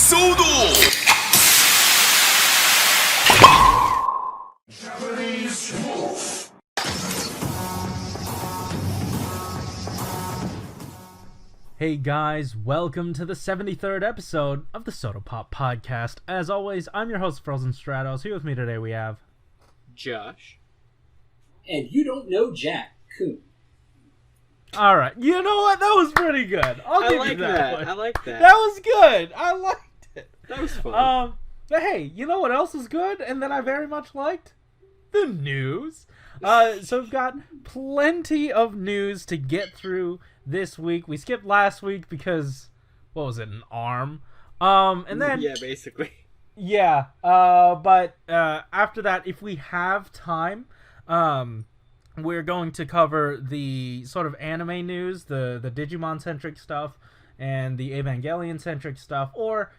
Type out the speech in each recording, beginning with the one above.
SODO! Hey guys, welcome to the 73rd episode of the SODO Pop Podcast. As always, I'm your host, Frozen Stratos. Here with me today we have... Josh. And you don't know Jack Coon. Alright, you know what? That was pretty good. I'll give you that one. I like that. That was good. I liked it. That was fun. But hey, you know what else is good and that I very much liked? The news. So we've got plenty of news to get through this week. We skipped last week because, what was it, an arm? And then... Yeah, basically. Yeah, but after that, if we have time, we're going to cover the sort of anime news, the Digimon-centric stuff, and the Evangelion-centric stuff, or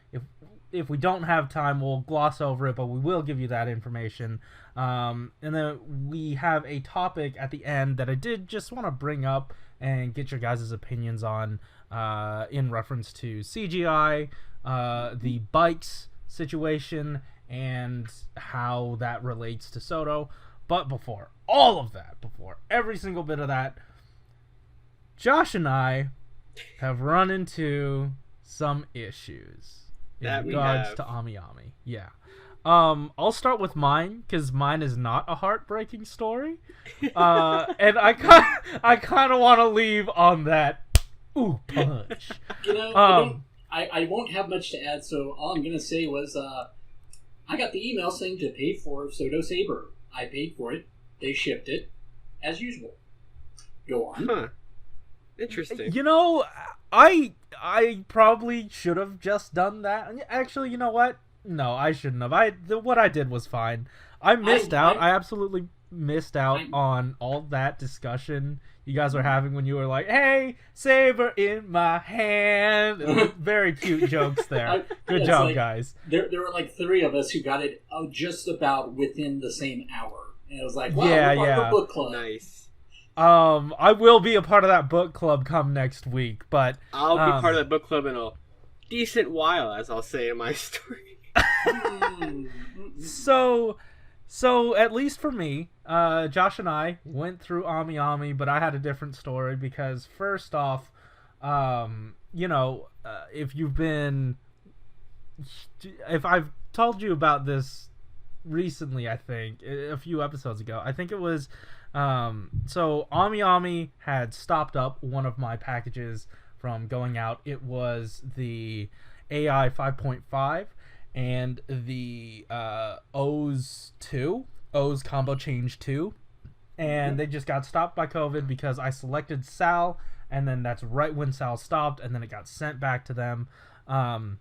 if we don't have time, we'll gloss over it, but we will give you that information. And then we have a topic at the end that I did just want to bring up and get your guys' opinions on in reference to CGI, the bikes situation, and how that relates to SODO. But before all of that, before every single bit of that, Josh and I have run into some issues in regards to Amiami. Yeah. I'll start with mine, because mine is not a heartbreaking story. And I kind of want to leave on that ooh punch. You know, I won't have much to add, so all I'm going to say was I got the email saying to pay for SODO Saber. I paid for it. They shipped it, as usual. Go on. Huh. Interesting. You know, I probably should have just done that. Actually, you know what? No, I shouldn't have. What I did was fine. I missed out. I absolutely missed out on all that discussion you guys were having when you were like, hey, Saber in my hand. Very cute jokes there. Good job, guys. There were like three of us who got it just about within the same hour. And it was like, wow, yeah, we're part of a book club. Nice. I will be a part of that book club come next week, but... I'll be part of that book club in a decent while, as I'll say in my story. So at least for me, Josh and I went through Amiami, but I had a different story because first off, if I've told you about this recently, I think a few episodes ago, I think it was, so Amiami had stopped up one of my packages from going out. It was the AI 5.5 and the O's Combo Change 2, and they just got stopped by COVID because I selected Sal, and then that's right when Sal stopped, and then it got sent back to them. And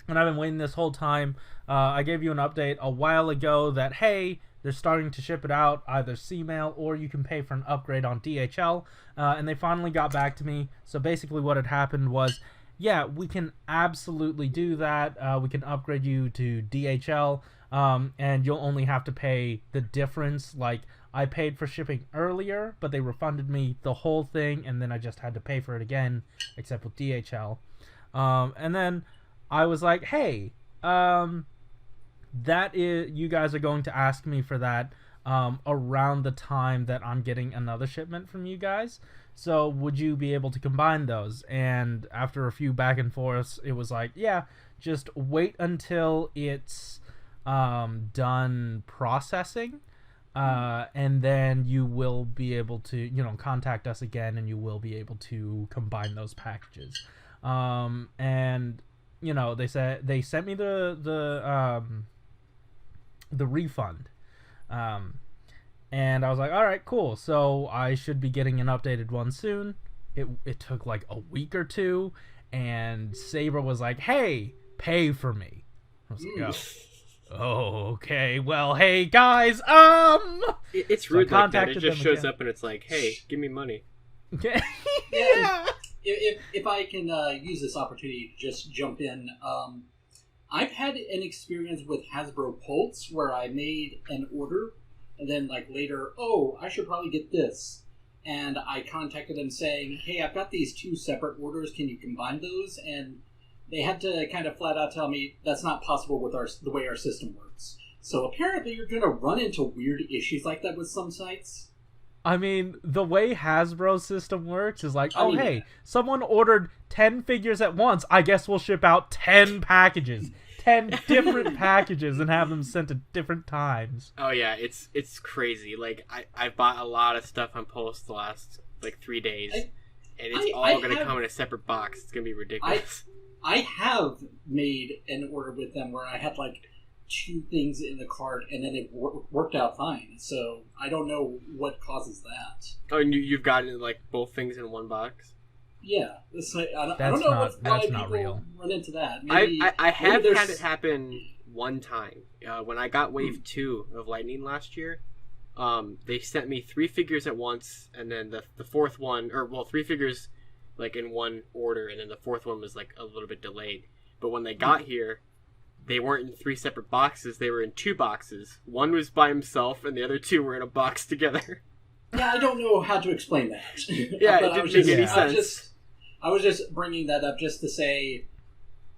I've been waiting this whole time. I gave you an update a while ago that, hey, they're starting to ship it out, either C-mail or you can pay for an upgrade on DHL, and they finally got back to me. So basically what had happened was, yeah, we can absolutely do that. We can upgrade you to DHL, and you'll only have to pay the difference. Like, I paid for shipping earlier, but they refunded me the whole thing, and then I just had to pay for it again, except with DHL. And then I was like, hey, that is, you guys are going to ask me for that around the time that I'm getting another shipment from you guys. So would you be able to combine those? And after a few back and forths, it was like, yeah, just wait until it's done processing, and then you will be able to, contact us again, and you will be able to combine those packages. And they said they sent me the refund. And I was like, all right, cool. So I should be getting an updated one soon. It took like a week or two, and Saber was like, hey, pay for me. I was like, oh, okay. Well, hey, guys, It's rude like that. It just shows up and it's like, hey, give me money. Okay. Yeah. If I can use this opportunity to just jump in, I've had an experience with Hasbro Pulse where I made an order, and then later, I should probably get this. And I contacted them saying, hey, I've got these two separate orders. Can you combine those? And they had to kind of flat out tell me that's not possible with the way our system works. So apparently you're going to run into weird issues like that with some sites. I mean, the way Hasbro's system works is like, hey, yeah. someone ordered 10 figures at once. I guess we'll ship out 10 packages. 10 different packages and have them sent at different times. Oh yeah, it's crazy. Like I bought a lot of stuff on Post the last 3 days, and it's all gonna come in a separate box. It's gonna be ridiculous. I have made an order with them where I had 2 things in the cart, and then it worked out fine. So I don't know what causes that. Oh, and you've gotten both things in one box? Yeah, I don't know why people real. run into that. Maybe, I have had it happen one time. When I got Wave 2 of Lightning last year, they sent me 3 figures at once, and then the fourth one, 3 figures in one order, and then the fourth one was a little bit delayed. But when they got here, they weren't in 3 separate boxes, they were in 2 boxes. One was by himself, and the other 2 were in a box together. Yeah, I don't know how to explain that. Yeah, it didn't make any sense. I was just bringing that up just to say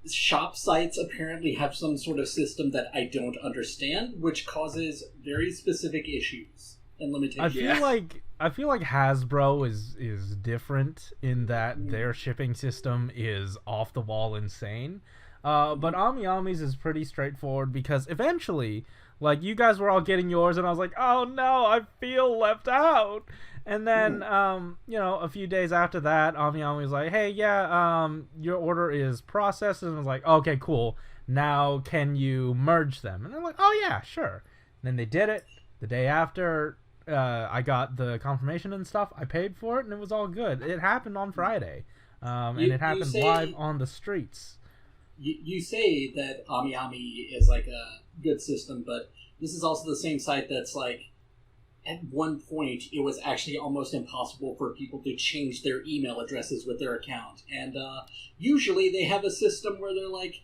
shop sites apparently have some sort of system that I don't understand, which causes very specific issues and limitations. I feel like Hasbro is different in that their shipping system is off the wall insane. But Amiami's is pretty straightforward because eventually, you guys were all getting yours, and I was like, oh no, I feel left out. And then, a few days after that, Amiami was like, hey, yeah, your order is processed. And I was like, okay, cool. Now can you merge them? And they're like, oh yeah, sure. And then they did it. The day after I got the confirmation and stuff, I paid for it, and it was all good. It happened on Friday. And it happened live on the streets. You say that Amiami is a good system, but this is also the same site that's at one point it was actually almost impossible for people to change their email addresses with their account. And usually they have a system where they're like,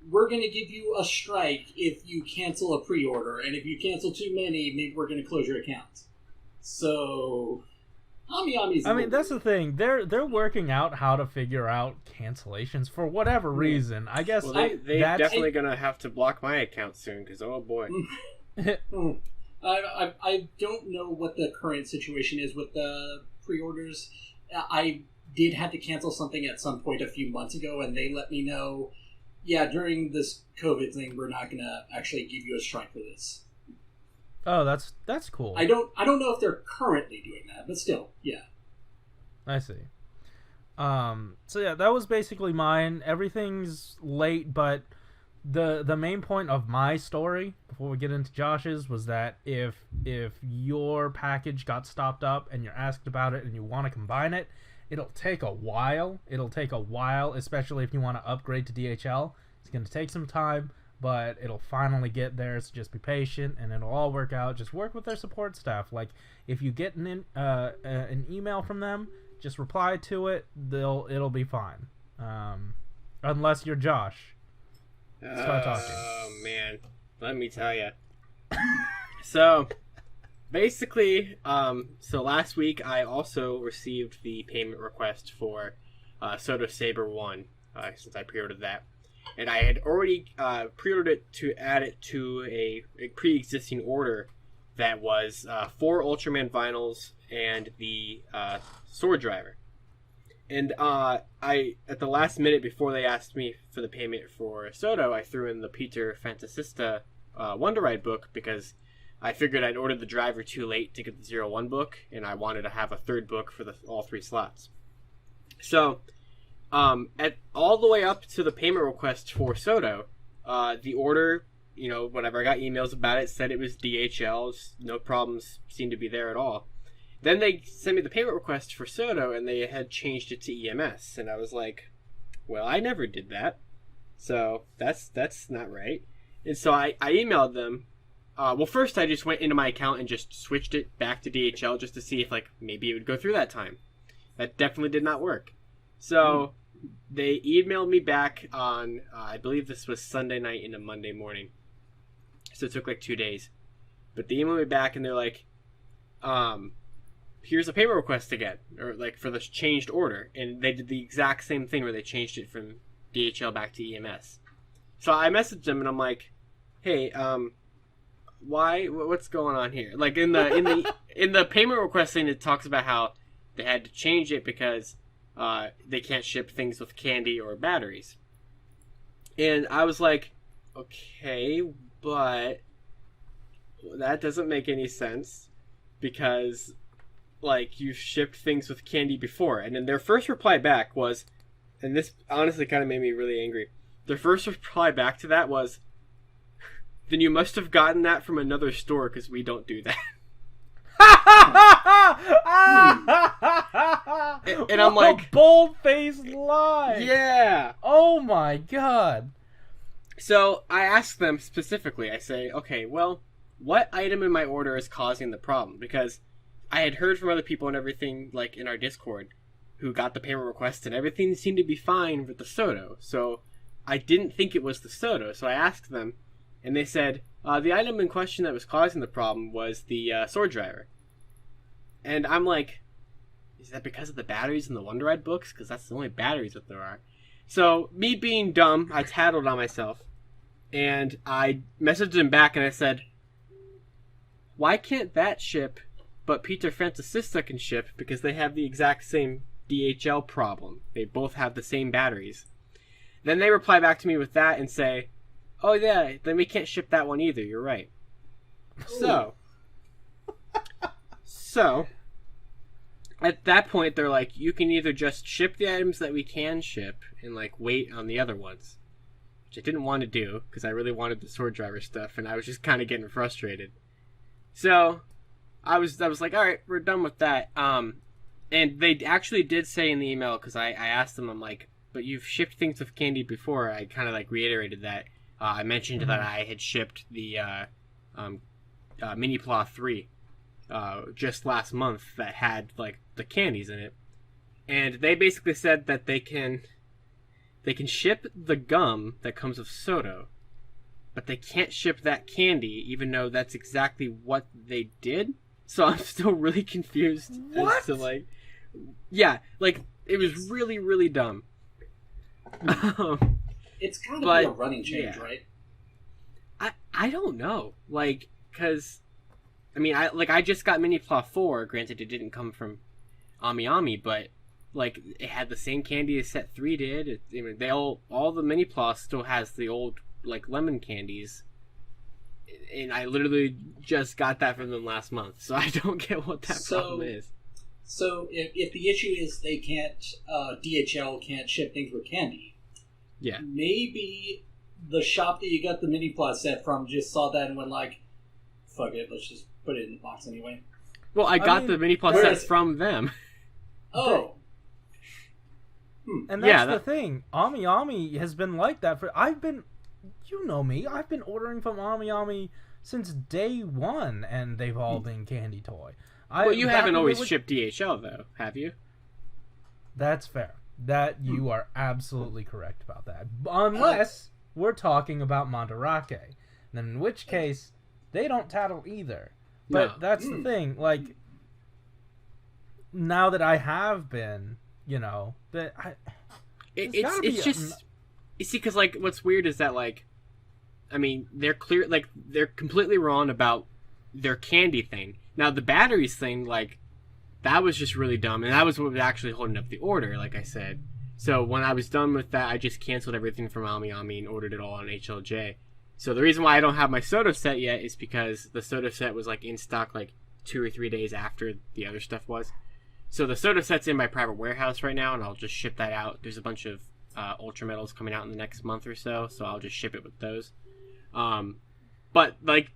we're going to give you a strike if you cancel a pre-order, and if you cancel too many, maybe we're going to close your account. So Amiami's that's the thing. They're working out how to figure out cancellations for whatever reason. I guess they're definitely gonna have to block my account soon because oh boy. I don't know what the current situation is with the pre-orders. I did have to cancel something at some point a few months ago, and they let me know, yeah, during this COVID thing, we're not gonna actually give you a strike for this. Oh, that's cool. I don't know if they're currently doing that, but still, yeah. I see. So yeah, that was basically mine. Everything's late, but the main point of my story before we get into Josh's was that if your package got stopped up and you're asked about it and you want to combine it, it'll take a while. Especially if you want to upgrade to DHL. It's going to take some time, but it'll finally get there. So just be patient, and it'll all work out. Just work with their support staff. If you get an email from them, just reply to it. It'll be fine. Unless you're Josh. Start talking. Oh man, let me tell you. So, basically, so last week I also received the payment request for SODO Saber 1, since I pre-ordered that. And I had already pre-ordered it to add it to a pre-existing order that was 4 Ultraman vinyls and the sword driver. And I, at the last minute before they asked me for the payment for SODO, I threw in the Peter Fantasista Wonder Ride book because I figured I'd ordered the driver too late to get the 01 book, and I wanted to have a third book for all 3 slots. So, at all the way up to the payment request for SODO, the order, whenever I got emails about it, said it was DHL. No problems seemed to be there at all. Then they sent me the payment request for SODO, and they had changed it to EMS. And I was like, well, I never did that. So that's not right. And so I emailed them. Well, first I just went into my account and just switched it back to DHL just to see if maybe it would go through that time. That definitely did not work. So they emailed me back on, I believe this was Sunday night into Monday morning. So it took 2 days. But they emailed me back and they're like, here's a payment request again, or for the changed order. And they did the exact same thing where they changed it from DHL back to EMS. So I messaged them and I'm like, hey, why? What's going on here? Like in the payment request thing, it talks about how they had to change it because they can't ship things with candy or batteries. And I was like, okay, but that doesn't make any sense because, like, you've shipped things with candy before. And then their first reply back was, and this honestly kind of made me really angry. Their first reply back to that was, then you must have gotten that from another store because we don't do that. and I'm like, a bold-faced lie. Yeah. Oh my god. So I asked them specifically. I say, okay, well, what item in my order is causing the problem? Because I had heard from other people and everything, like in our Discord, who got the payment request, and everything seemed to be fine with the SODO. So I didn't think it was the SODO. So I asked them, and they said the item in question that was causing the problem was the sword driver. And I'm like, is that because of the batteries in the Wonder Ride books? Because that's the only batteries that there are. So, me being dumb, I tattled on myself. And I messaged him back and I said, why can't that ship, but Peter Francisista can ship because they have the exact same DHL problem. They both have the same batteries. Then they reply back to me with that and say, oh yeah, then we can't ship that one either, you're right. So, at that point, they're like, you can either just ship the items that we can ship and, like, wait on the other ones. Which I didn't want to do, because I really wanted the sword driver stuff, and I was just kind of getting frustrated. So, I was like, alright, we're done with that. And they actually did say in the email, because I asked them, I'm like, but you've shipped things with candy before. I kind of, like, reiterated that. I mentioned that I had shipped the Mini Pla 3 just last month that had, like, the candies in it. And they basically said that they can ship the gum that comes with SODO, but they can't ship that candy, even though that's exactly what they did. So I'm still really confused as to, like... Yeah, like, it was really, really dumb. It's kind of a running change, right? I don't know. Like, because... I mean, I just got Mini Pla 4. Granted, it didn't come from Amiami, but, like, it had the same candy as Set 3 did. I mean, all the Mini Pla still has the old, like, lemon candies. And I literally just got that from them last month, so I don't get what that problem is. So, if the issue is they can't, DHL can't ship things with candy, yeah, maybe the shop that you got the Mini Pla set from just saw that and went like, fuck it, let's just put it in the box anyway. Well, I got the Mini Plus set from them. Oh. And that's the thing. Amiami has been like that for... You know me. I've been ordering from Amiami since day one, and they've all been candy toy. Well, you haven't always shipped DHL, though, have you? That's fair. That you are absolutely correct about that. Unless we're talking about Mandarake. Then in which case... They don't tattle either. But that's the thing. Like, now that I have been, you know, that it's just... You see, because, like, what's weird is that, like, I mean, they're completely wrong about their candy thing. Now, the batteries thing, like, that was just really dumb. And that was what was actually holding up the order, like I said. So, when I was done with that, I just canceled everything from Amiami and ordered it all on HLJ. So the reason why I don't have my SODO set yet is because the SODO set was, like, in stock, like, 2 or 3 days after the other stuff was. So the SODO set's in my private warehouse right now, and I'll just ship that out. There's a bunch of Ultra Metals coming out in the next month or so I'll just ship it with those. But, like,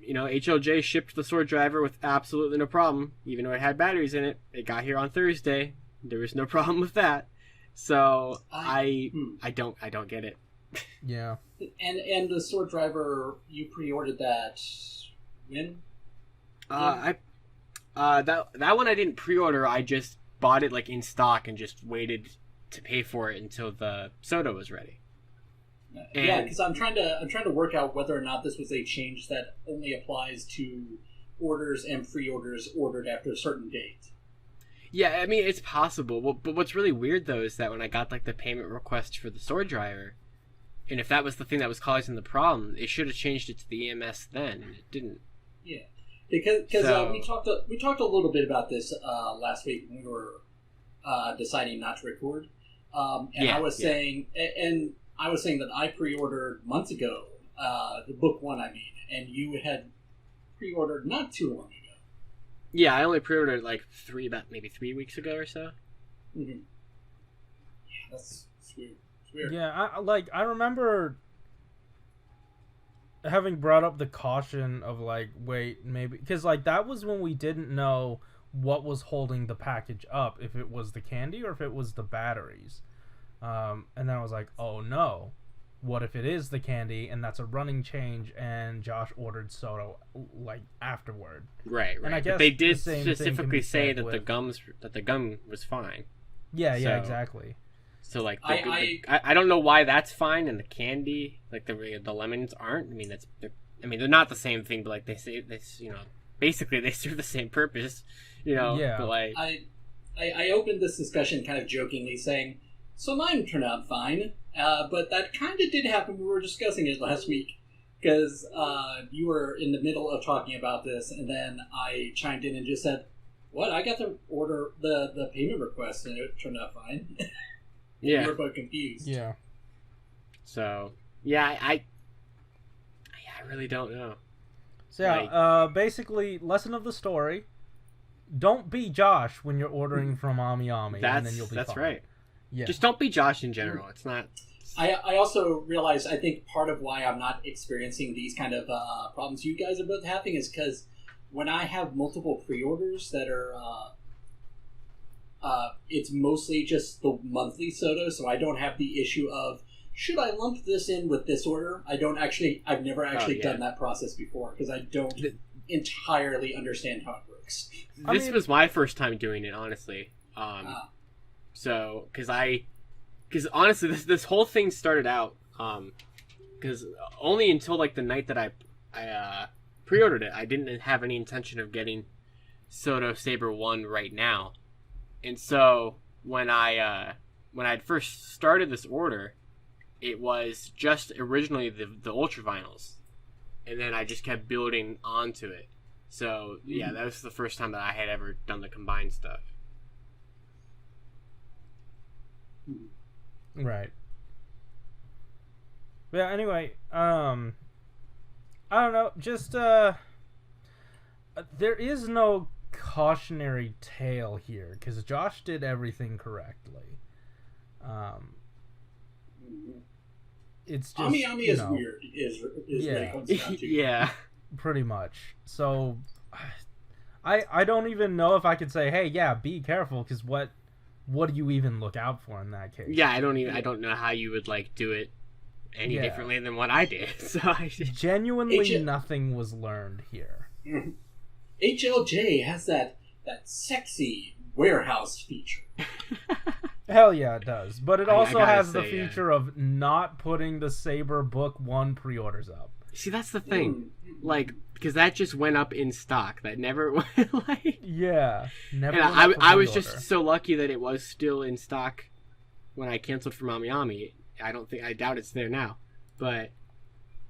you know, HLJ shipped the sword driver with absolutely no problem. Even though it had batteries in it, it got here on Thursday. There was no problem with that. So I don't get it. Yeah. And the sword driver, you pre-ordered that when? That one I didn't pre-order. I just bought it, like, in stock and just waited to pay for it until the SODO was ready. Yeah, because I'm trying to work out whether or not this was a change that only applies to orders and pre-orders ordered after a certain date. Yeah, I mean, it's possible. Well, but what's really weird, though, is that when I got, like, the payment request for the sword driver, and if that was the thing that was causing the problem, it should have changed it to the EMS then, and it didn't. Yeah. Because we talked a little bit about this last week when we were deciding not to record. I was saying that I pre-ordered months ago, the book one, I mean, and you had pre-ordered not too long ago. Yeah, I only pre-ordered like maybe 3 weeks ago or so. Mm-hmm. Yeah, that's weird. It's weird. Yeah, I remember having brought up the caution of like, wait, maybe because like that was when we didn't know what was holding the package up, if it was the candy or if it was the batteries. And then I was like, oh no, what if it is the candy and that's a running change and Josh ordered SODO like afterward? Right. And I guess but they did the specifically say that with... the gum was fine. Yeah, exactly. So like I don't know why that's fine and the candy, like the lemons aren't. I mean they're not the same thing, but like they say this, basically they serve the same purpose, Yeah. But like I opened this discussion kind of jokingly saying, so mine turned out fine, but that kind of did happen. We were discussing it last week because you were in the middle of talking about this, and then I chimed in and just said, "What? I got to order the payment request, and it turned out fine." Yeah, we were both confused. Yeah. So yeah, I really don't know. So yeah, basically, lesson of the story: don't be Josh when you're ordering from Amiami, and then you'll be that's fine. right. Yeah. Just don't be Josh in general. It's not. I also realized I think part of why I'm not experiencing these kind of problems you guys are both having is because when I have multiple pre-orders that are, it's mostly just the monthly SODO, so I don't have the issue of should I lump this in with this order. I've never actually done that process before because I don't entirely understand how it works. This was my first time doing it, honestly. So, because honestly, this whole thing started out, because only until like the night that I pre-ordered it, I didn't have any intention of getting SODO Saber 1 right now. And so, when I first started this order, it was just originally the Ultra Vinyls. And then I just kept building onto it. So, yeah, that was the first time that I had ever done the combined stuff. Right. But yeah, anyway, I don't know, just, there is no cautionary tale here, because Josh did everything correctly. It's just, Amiami is weird, is what it comes down to. Yeah. Pretty much. So, I don't even know if I could say, hey, yeah, be careful, because what do you even look out for in that case? Yeah, I don't know how you would like do it any differently than what I did. So genuinely nothing was learned here. HLJ has that sexy warehouse feature. Hell yeah, it does. But it also has the say, feature of not putting the Saber Book 1 pre-orders up. See, that's the thing. Like, because that just went up in stock. That never went, like... Yeah. Never and I was just so lucky that it was still in stock when I canceled from Amiami. I doubt it's there now. But,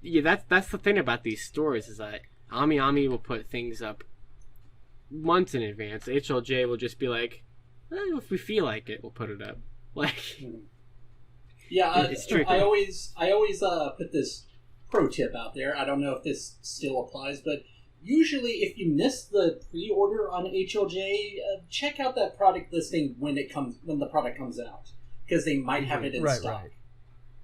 yeah, that's the thing about these stores, is that Amiami will put things up months in advance. HLJ will just be like, if we feel like it, we'll put it up. Like... Yeah, it's tricky. I always put this pro tip out there. I don't know if this still applies, but usually if you miss the pre-order on HLJ, check out that product listing when the product comes out, because they might have it in stock.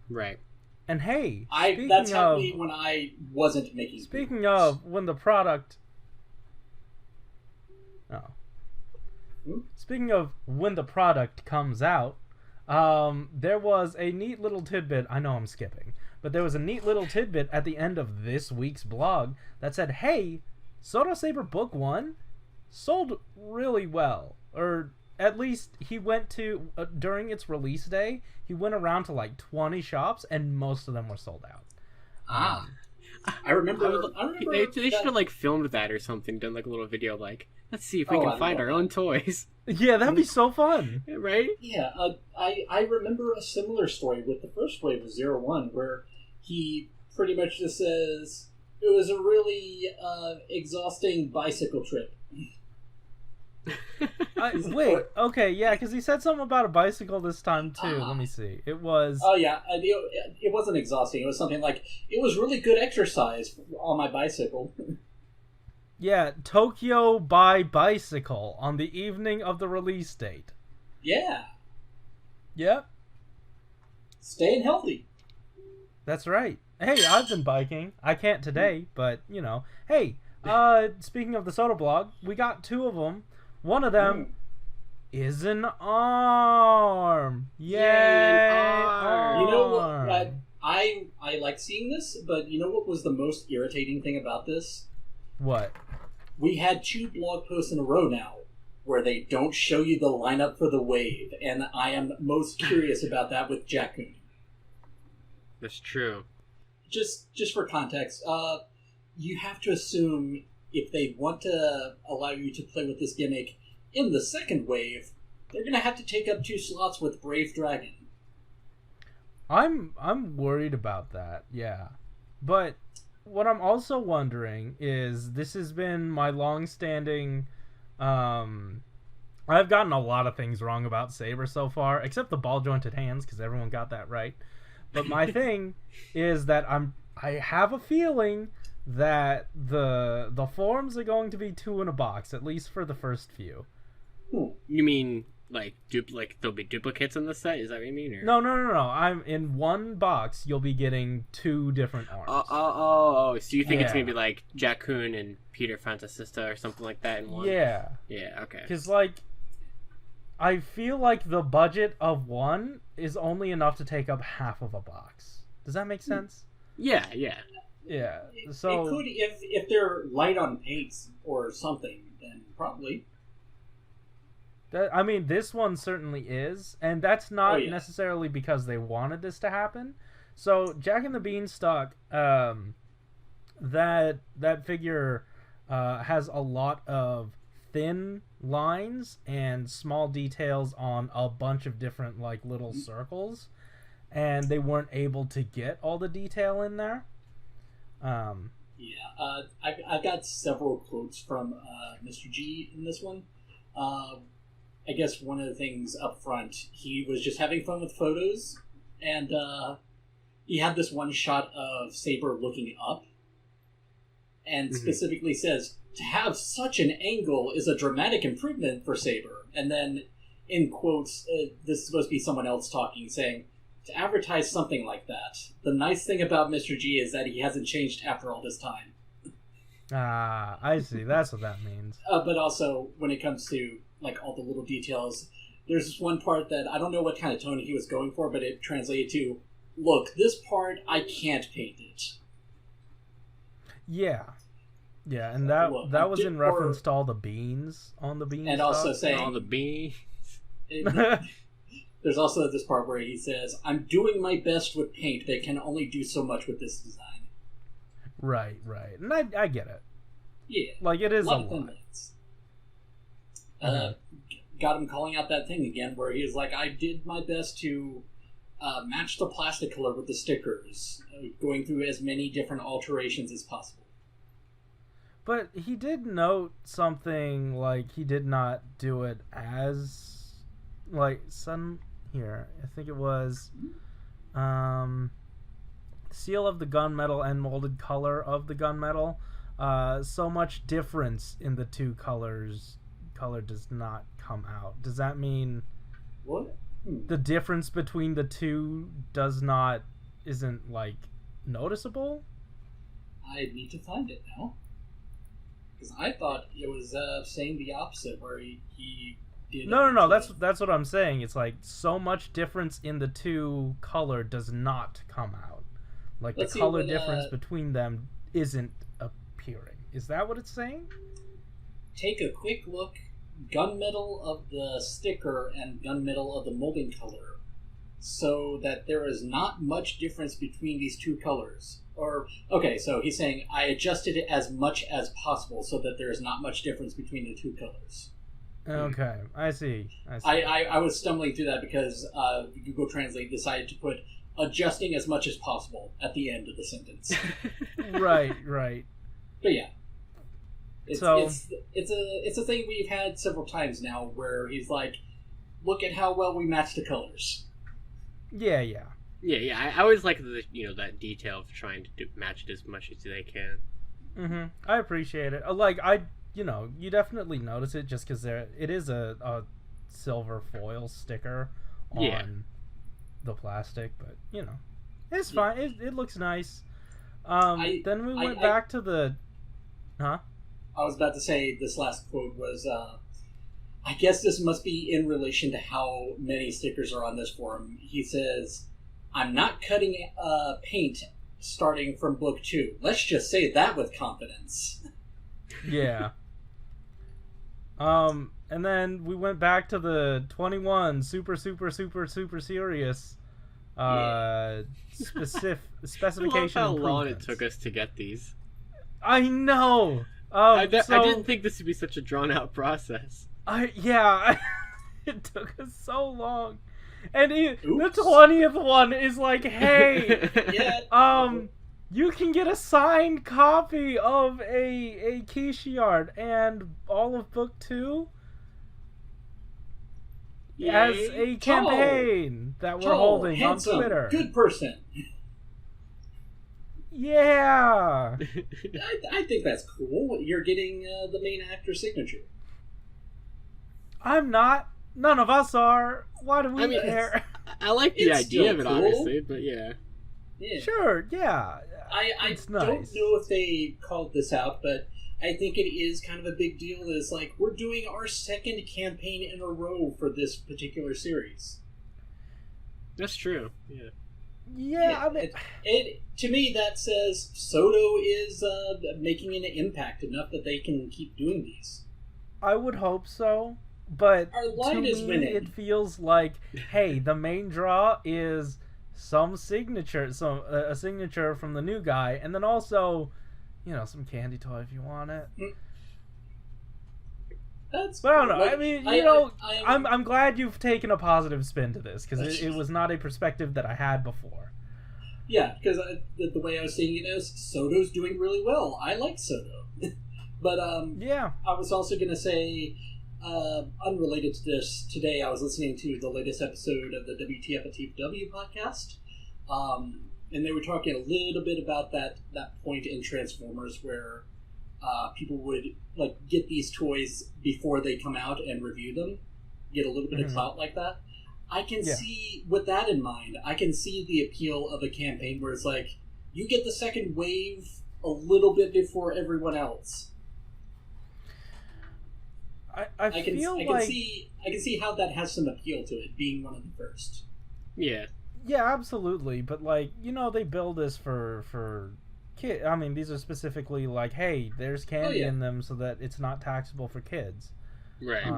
Right. And hey, that's happened me when I wasn't making. Speaking of when the product. Speaking of when the product comes out, there was a neat little tidbit. I know I'm skipping. But there was a neat little tidbit at the end of this week's blog that said, hey, SODO Saber Book 1 sold really well. Or at least he went to, during its release day, he went around to like 20 shops and most of them were sold out. I remember. They should have like filmed that or something, done like a little video, like let's see if we can find our own toys. Yeah, that'd be so fun, right? Yeah, I remember a similar story with the first wave of 01, where he pretty much just says it was a really exhausting bicycle trip. Wait, okay, yeah, because he said something about a bicycle this time too. Let me see. It was. Oh yeah, it wasn't exhausting. It was something like it was really good exercise on my bicycle. Yeah, Tokyo by bicycle on the evening of the release date. Yeah. Yep. Staying healthy. That's right. Hey, I've been biking. I can't today, but you know. Hey, speaking of the SODO blog, we got 2 of them. One of them is an arm. Yay! An arm. You know what? I like seeing this, but you know what was the most irritating thing about this? What? We had 2 blog posts in a row now where they don't show you the lineup for the wave, and I am most curious about that with Jakun. That's true. Just for context, you have to assume if they want to allow you to play with this gimmick in the second wave, they're going to have to take up 2 slots with Brave Dragon. I'm worried about that, yeah. But what I'm also wondering is, this has been my long-standing... I've gotten a lot of things wrong about Saber so far, except the ball-jointed hands, because everyone got that right. But my thing is that I have a feeling that the forms are going to be 2 in a box, at least for the first few. You mean like there'll be duplicates in the set? Is that what you mean? Or? No. I'm in 1 box. You'll be getting 2 different arms. Oh. So you think it's gonna be like Jakun and Peter Fantasista or something like that in one? Yeah. Yeah. Okay. Because I feel like the budget of 1 is only enough to take up half of a box. Does that make sense? Yeah. Yeah. So it could, if they're light on paints or something, then probably. I mean, this one certainly is, and that's not necessarily because they wanted this to happen. So, Jack and the Beanstalk, that figure has a lot of thin lines and small details on a bunch of different little circles, and they weren't able to get all the detail in there. I've got several quotes from Mr. G in this one. I guess one of the things up front, he was just having fun with photos, and he had this one shot of Saber looking up, and specifically says, to have such an angle is a dramatic improvement for Saber. And then, in quotes, this is supposed to be someone else talking, saying, to advertise something like that, the nice thing about Mr. G is that he hasn't changed after all this time. Ah, I see. That's what that means. But also, when it comes to all the little details, there's this one part that I don't know what kind of tone he was going for, but it translated to, look, this part, I can't paint it. Yeah, and that was in reference to all the beans on the beans. And also saying... all the beans. There's also this part where he says, I'm doing my best with paint, but can only do so much with this design. Right. And I get it. Yeah. It is a lot. Got him calling out that thing again where he was like, I did my best to match the plastic color with the stickers, going through as many different alterations as possible. But he did note something he did not do it as here. I think it was seal of the gunmetal and molded color of the gunmetal. So much difference in the 2 colors. Color does not come out. Does that mean what? The difference between the 2 isn't noticeable? I need to find it now, because I thought it was saying the opposite, where he did. No. That's what I'm saying. It's so much difference in the 2 color does not come out. The color difference between them isn't appearing. Is that what it's saying? Take a quick look. Gunmetal of the sticker and gunmetal of the molding color. so that there is not much difference between these two colors. Or, okay, so he's saying, I adjusted it as much as possible so that there is not much difference between the two colors. Okay, I see. I was stumbling through that because Google Translate decided to put adjusting as much as possible at the end of the sentence. Right. But yeah. It's a thing we've had several times now where he's like, look at how well we match the colors. Yeah. I always like that detail of trying to match it as much as they can. Mm-hmm. I appreciate it. You definitely notice it just because it is a silver foil sticker on the plastic, but it's fine. It looks nice. Then we went back to the. Huh? I was about to say this last quote was. I guess this must be in relation to how many stickers are on this forum. He says, "I'm not cutting paint starting from book 2. Let's just say that with confidence." Yeah. And then we went back to the 21 super serious specification. How long it took us to get these. I know. I didn't think this would be such a drawn out process. It took us so long. And the 20th one is like, hey, you can get a signed copy of a Kishi art and all of book 2 as a campaign that we're holding handsome, on Twitter. Good person. Yeah. I think that's cool. You're getting the main actor's signature. I'm not. None of us are. Why do we care? I like the idea of it, cool. Obviously, but yeah. Sure, yeah. I don't know if they called this out, but I think it is kind of a big deal. It's like, we're doing our second campaign in a row for this particular series. That's true, yeah. Yeah, I mean... to me, that says SODO is making an impact enough that they can keep doing these. I would hope so, but to me, it feels like, hey, the main draw is some signature, a signature from the new guy, and then also, some candy toy if you want it. That's but I don't know. I mean, I'm glad you've taken a positive spin to this because it was not a perspective that I had before. Yeah, because the way I was seeing it is SODO's doing really well. I like SODO, but I was also going to say, unrelated to this, today I was listening to the latest episode of the WTF at TFW podcast, and they were talking a little bit about that point in Transformers where people would get these toys before they come out and review them, get a little bit of clout like that. I can see, with that in mind, I can see the appeal of a campaign where it's like, you get the second wave a little bit before everyone else. I can see how that has some appeal to it, being one of the first. Yeah. Yeah, absolutely. But they build this for kids. I mean, these are specifically like, hey, there's candy in them so that it's not taxable for kids. Right.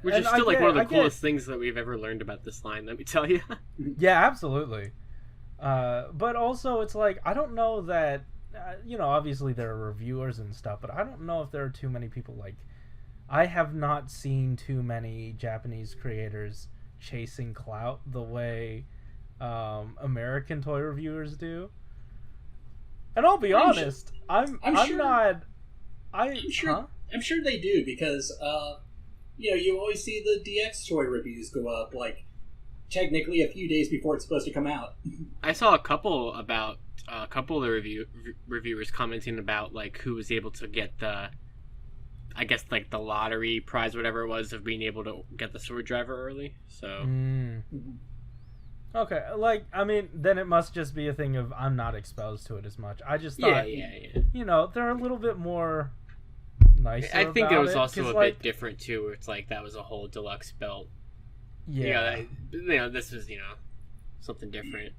Which is still one of the coolest things that we've ever learned about this line, let me tell you. Yeah, absolutely. But also, it's like, I don't know that, obviously there are reviewers and stuff, but I don't know if there are too many people I have not seen too many Japanese creators chasing clout the way American toy reviewers do. And I'll be honest, I'm sure they do, because you always see the DX toy reviews go up technically a few days before it's supposed to come out. I saw a couple of the reviewers commenting about who was able to get the the lottery prize, whatever it was, of being able to get the sword driver early. So okay, I mean, then it must just be a thing of I'm not exposed to it as much. I just thought they're a little bit more nicer. I think it was also a bit different too, where it's that was a whole deluxe belt. Yeah, this was something different.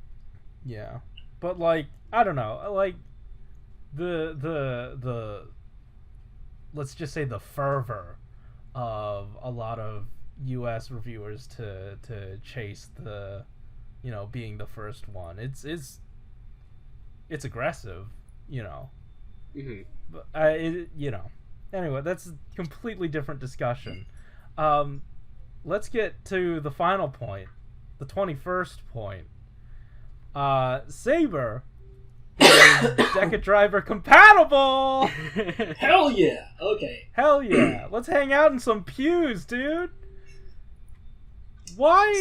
Yeah, but I don't know, the let's just say the fervor of a lot of U.S. reviewers to chase the, being the first one. It's aggressive, Mm-hmm. But anyway, that's a completely different discussion. Let's get to the final point, the 21st point. Saber is Deca Driver compatible. Hell yeah! Okay. Hell yeah! Let's hang out in some pews, dude. Why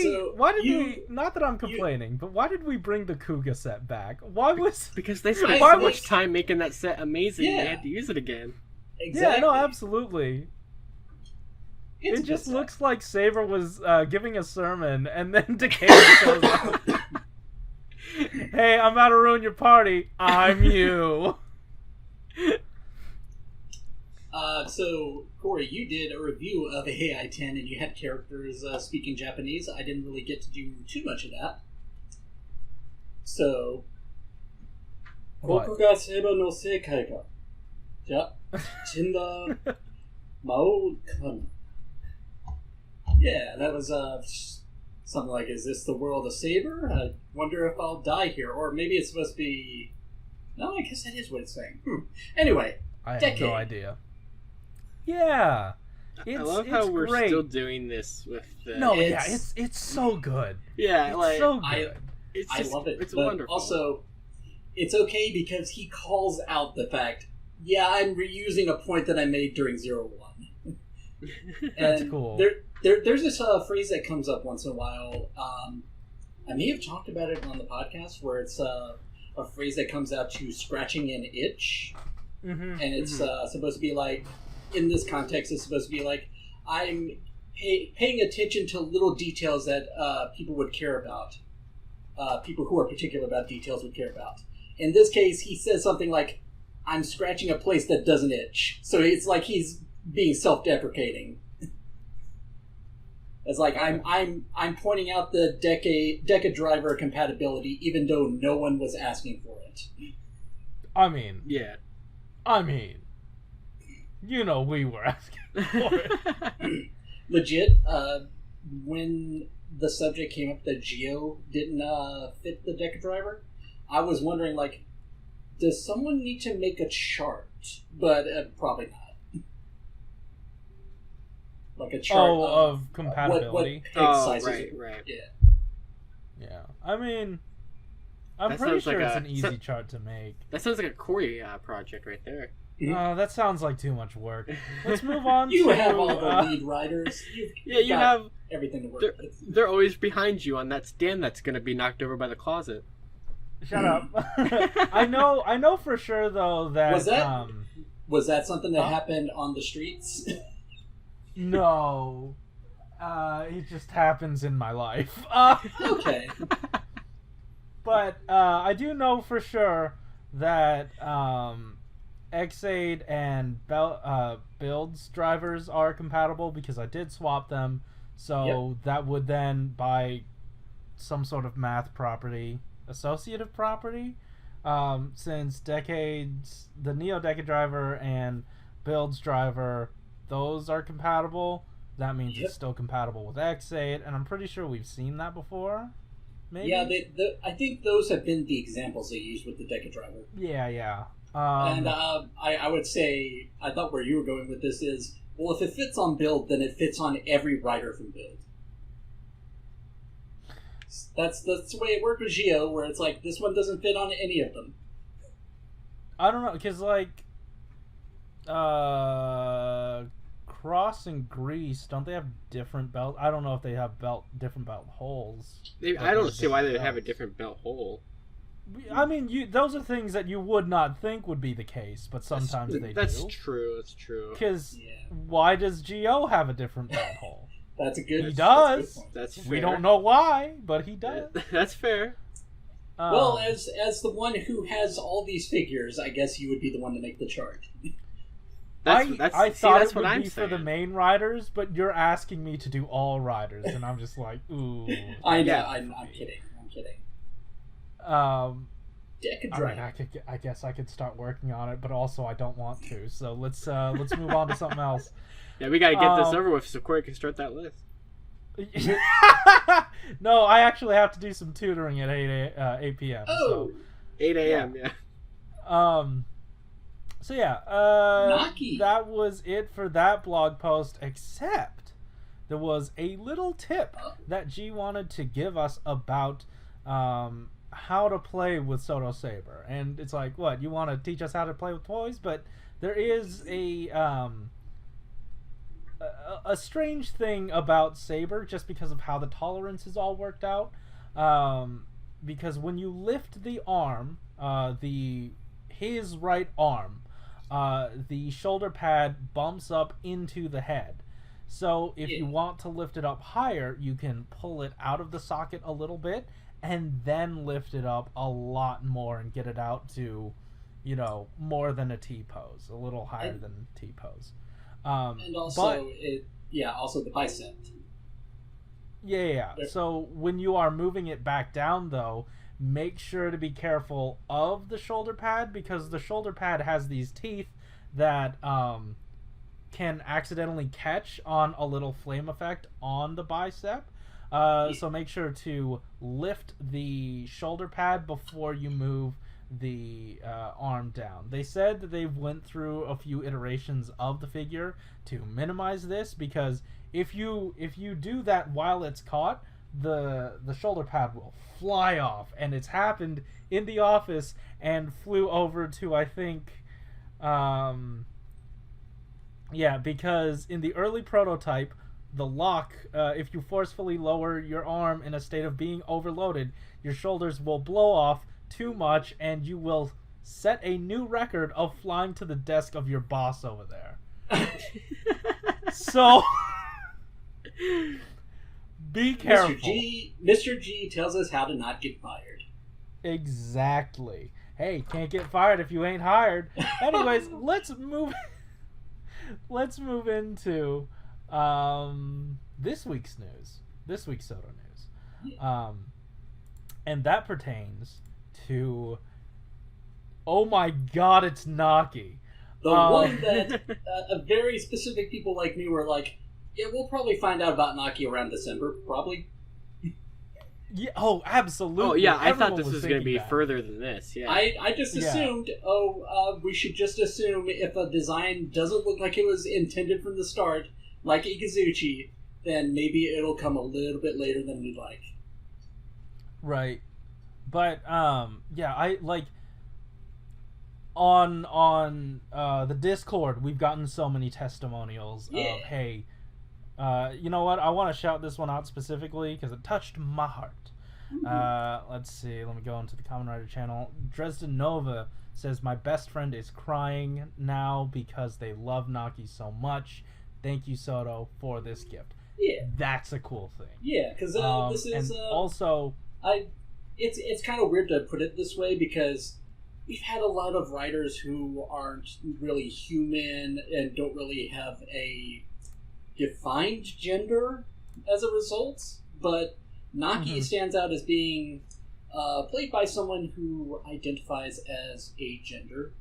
did we? Not that I'm complaining, but why did we bring the Kuga set back? Why was? Because they spent so much time making that set amazing. Yeah. They had to use it again. Exactly. Yeah, no, absolutely. It just looks like Saber was giving a sermon, and then Decay shows up. Hey, I'm about to ruin your party. I'm you. So, Corey, you did a review of AI-10, and you had characters speaking Japanese. I didn't really get to do too much of that. So... What? ここがセーバーの世界か。じゃ、死んだ魔王かな。 Yeah, that was something like, is this the world of Saber? I wonder if I'll die here. Or maybe it's supposed to be... No, I guess that is what it's saying. Anyway, I have Decade. no idea. Yeah. I love how we're great. still doing this with the... No, it's so good. Yeah, it's like... so good. I love it. It's but wonderful. Also, it's okay because he calls out the fact, yeah, I'm reusing a point that I made during 01. That's and cool. There's this phrase that comes up once in a while. I may have talked about it on the podcast, where it's a phrase that comes out to scratching an itch. Mm-hmm. And it's supposed to be like, in this context, it's supposed to be like, I'm paying attention to little details that people would care about. People who are particular about details would care about. In this case, he says something like, I'm scratching a place that doesn't itch. So it's like he's being self-deprecating. It's like I'm pointing out the Deca Driver compatibility, even though no one was asking for it. I mean, Yeah. We were asking for it. Legit, when the subject came up that Geo didn't fit the Deca Driver, I was wondering, like, does someone need to make a chart? But probably not. Like a chart of compatibility. What peg sizes right. Yeah. I mean, I'm That pretty sounds sure like it's a- an easy chart to make. That sounds like a Corey project right there. That sounds like too much work. Let's move on You to... have all the lead writers. You got have... everything to work with. They're always behind you on that stand that's going to be knocked over by the closet. Shut up. I know for sure, though, that... Was that something that happened on the streets? No. It just happens in my life. Okay. But I do know for sure that Xaid and Build's drivers are compatible because I did swap them. So that would then, by some sort of math property, associative property, since the Neo Deca driver and Build's driver, those are compatible, that means it's still compatible with Xaid, and I'm pretty sure we've seen that before. Maybe? Yeah, I think those have been the examples they used with the Deca driver. Yeah. And I would say, I thought where you were going with this is, well, if it fits on Build, then it fits on every writer from Build. That's the way it worked with Geo, where it's like, this one doesn't fit on any of them. I don't know, because, like, Cross and Grease, don't they have different belt? I don't know if they have different belt holes. I don't see why they would have a different belt hole. I mean, those are things that you would not think would be the case, but sometimes they do. That's true. Because why does Geo have a different belt hole? That's a good. He does. That's, That's fair. We don't know why, but he does. That's fair. Well, as the one who has all these figures, I guess you would be the one to make the chart. I thought it would be for the main riders, but you're asking me to do all riders, and I'm just like, ooh. I know. I'm kidding. Deca Driver. I guess I could start working on it, but also I don't want to. So let's move on to something else. Yeah, we gotta get this over with so Corey can start that list. No, I actually have to do some tutoring at 8 p.m. Oh, 8 a.m. Yeah. So yeah, Naki. that was it for that blog post, except there was a little tip that G wanted to give us about how to play with SODO Saber. And it's like, what, you want to teach us how to play with toys? But there is a strange thing about Saber just because of how the tolerance is all worked out. Because when you lift the arm, his right arm, the shoulder pad bumps up into the head. So if you want to lift it up higher, you can pull it out of the socket a little bit and then lift it up a lot more and get it out to, more than a T-pose, a little higher than T-pose. And also, also the bicep. Yeah. So when you are moving it back down, though, make sure to be careful of the shoulder pad, because the shoulder pad has these teeth that can accidentally catch on a little flame effect on the bicep. So make sure to lift the shoulder pad before you move the arm down. They said that they went through a few iterations of the figure to minimize this, because if you do that while it's caught, the shoulder pad will fly off, and it's happened in the office and flew over to, I think, because in the early prototype, the lock, if you forcefully lower your arm in a state of being overloaded, your shoulders will blow off too much and you will set a new record of flying to the desk of your boss over there. So be careful. Mr. G tells us how to not get fired. Exactly. Hey, can't get fired if you ain't hired. Anyways, let's move into this week's news. This week's SODO news. And that pertains to, oh my god, it's Naki. The one that a very specific people like me were like, yeah, we'll probably find out about Naki around December, probably. Yeah, oh, absolutely. Oh, yeah, I thought Everyone this was going to be further than this, yeah. I just assumed, we should just assume if a design doesn't look like it was intended from the start, like Ikazuchi, then maybe it'll come a little bit later than we'd like. Right. But, I, on the Discord, we've gotten so many testimonials of, hey, you know what, I want to shout this one out specifically because it touched my heart. Let's see, let me go into the Kamen Rider channel. Dresden Nova says, my best friend is crying now because they love Naki so much. Thank you, SODO, for this gift. Yeah. That's a cool thing. Yeah, because this is... And also... It's kind of weird to put it this way, because we've had a lot of writers who aren't really human and don't really have a defined gender as a result, but Naki stands out as being played by someone who identifies as a gender,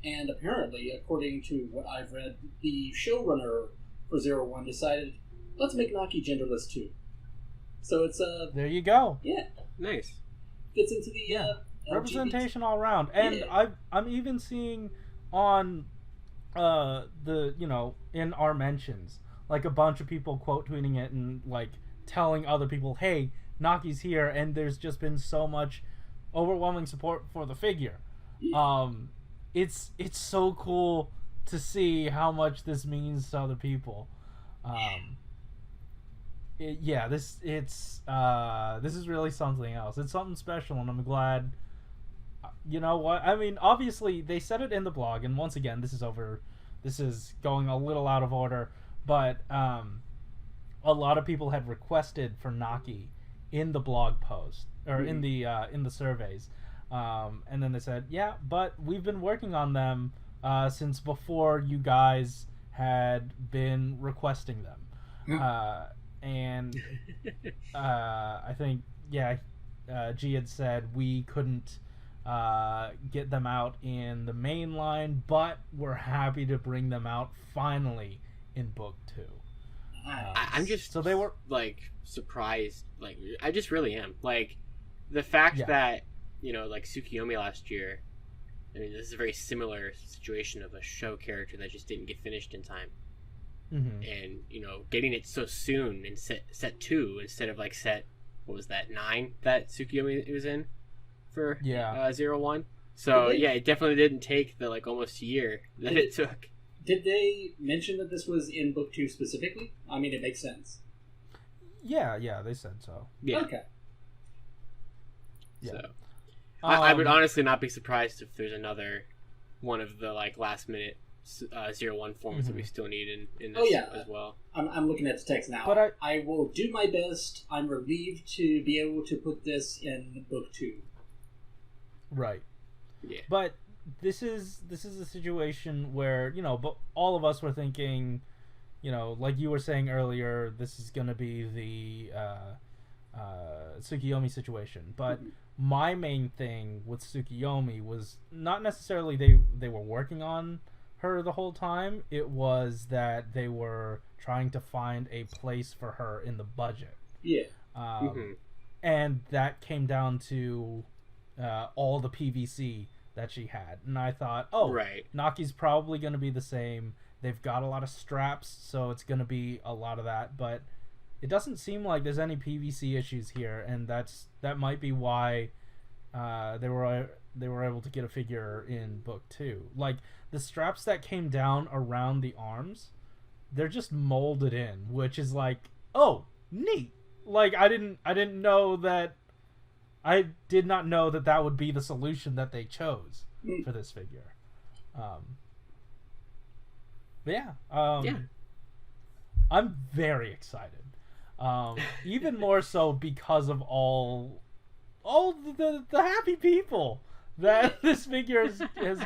and apparently, according to what I've read, the showrunner for 01 decided, let's make Naki genderless too. So it's there you go. Yeah, nice. Fits into the representation all around, and I'm even seeing on in our mentions, like a bunch of people quote tweeting it and like telling other people, hey, Naki's here, and there's just been so much overwhelming support for the figure. It's so cool to see how much this means to other people. This is really something else. It's something special, and I'm glad. You know what? I mean, obviously they said it in the blog, and once again, this is going a little out of order, but a lot of people had requested for Naki in the blog post or in the surveys, and then they said, yeah, but we've been working on them since before you guys had been requesting them. And I think, G had said we couldn't get them out in the main line, but we're happy to bring them out finally in book 2. I'm just so they were like surprised. Like I just really am. Like the fact that like Tsukiyomi last year. I mean, this is a very similar situation of a show character that just didn't get finished in time. Mm-hmm. And getting it so soon in set 2 instead of like set, what was that, 9 that Tsukiyomi was in for 01. So it definitely didn't take the like almost year that it took. Did they mention that this was in book 2 specifically? I mean, it makes sense. Yeah, they said so. Yeah. Okay. Yeah. So I would honestly not be surprised if there's another one of the like last minute 01 forms that we still need in this as well. I'm looking at the text now. But I will do my best. I'm relieved to be able to put this in book 2. Right. Yeah. But this is a situation where but all of us were thinking, like you were saying earlier, this is going to be the Tsukiyomi situation. But my main thing with Tsukiyomi was not necessarily they were working on her the whole time. It was that they were trying to find a place for her in the budget. Yeah. And that came down to all the PVC that she had. And I thought, Naki's probably going to be the same. They've got a lot of straps, so it's going to be a lot of that. But it doesn't seem like there's any PVC issues here, and that might be why they were able to get a figure in book 2. Like the straps that came down around the arms, they're just molded in, which is like, oh, neat. Like I did not know that would be the solution that they chose for this figure. I'm very excited. Even more so because of all the happy people that this figure has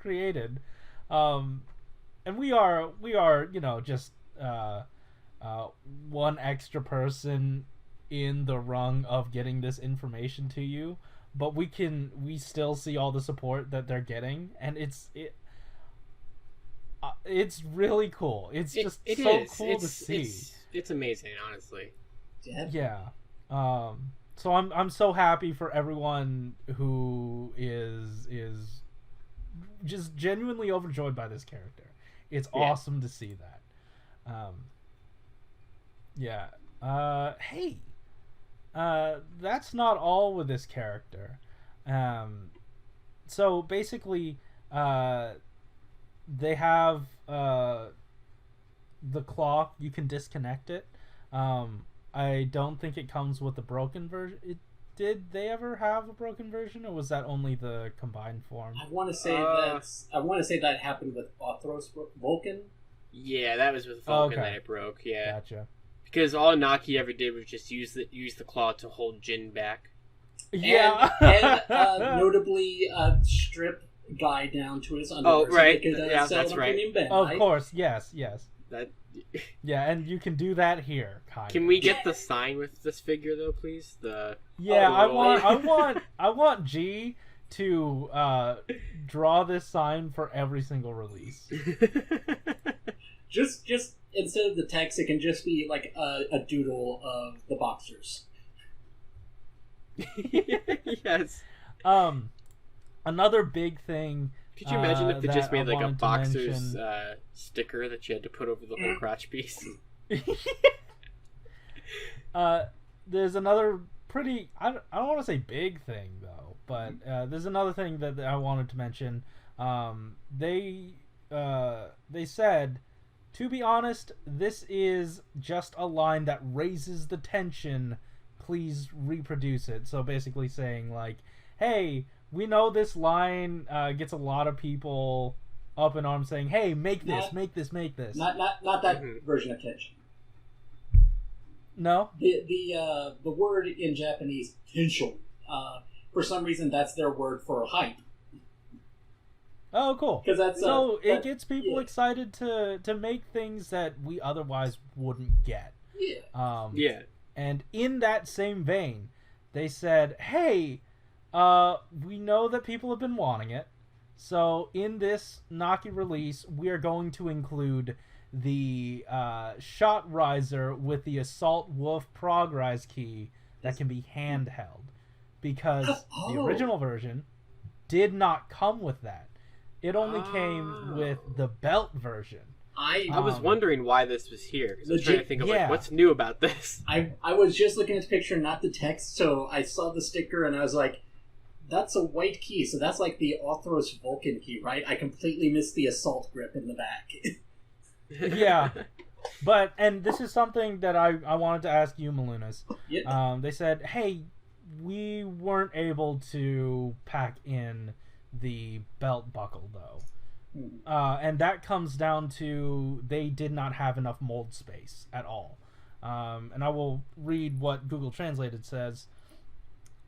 created, and we are just one extra person in the rung of getting this information to you, but we still see all the support that they're getting, and it's really cool. It's so cool to see. It's amazing, honestly. Yeah. So I'm so happy for everyone who is just genuinely overjoyed by this character. It's awesome to see that. Hey, that's not all with this character. So basically, they have the claw. You can disconnect it. I don't think it comes with the broken version. Did they ever have a broken version, or was that only the combined form? I want to say that happened with Othros Vulcan. Yeah, that was with Vulcan that it broke. Yeah, gotcha. Because all Naki ever did was just use the claw to hold Jin back. Yeah, and notably strip Guy down to his underwear. Oh, right. So That's right. Of course, yes. That. Yeah, and you can do that here. Can we get the sign with this figure though, please? I want G to draw this sign for every single release. just instead of the text, it can just be like a doodle of the boxers. Yes. Another big thing. Could you imagine if they just made like a boxer's sticker that you had to put over the whole crotch piece? There's another pretty... I don't want to say big thing, though, but there's another thing that I wanted to mention. They said, to be honest, this is just a line that raises the tension. Please reproduce it. So basically saying, like, hey... We know this line gets a lot of people up in arms saying, hey, make this. Not that version of tension. No? The word in Japanese, tension, for some reason that's their word for hype. Oh, cool. That's, it gets people excited to make things that we otherwise wouldn't get. Yeah. And in that same vein, they said, hey... we know that people have been wanting it, so in this Naki release, we are going to include the Shot Riser with the Assault Wolf Progrise key that can be handheld, because the original version did not come with that. It only came with the belt version. I was wondering why this was here. I was trying to think of what's new about this. I was just looking at the picture, not the text, so I saw the sticker and I was like, that's a white key, so that's like the Orthros Vulcan key, right? I completely missed the assault grip in the back. Yeah. And this is something that I wanted to ask you, Malunis. Yeah. They said, hey, we weren't able to pack in the belt buckle, though. And that comes down to they did not have enough mold space at all. And I will read what Google Translated says.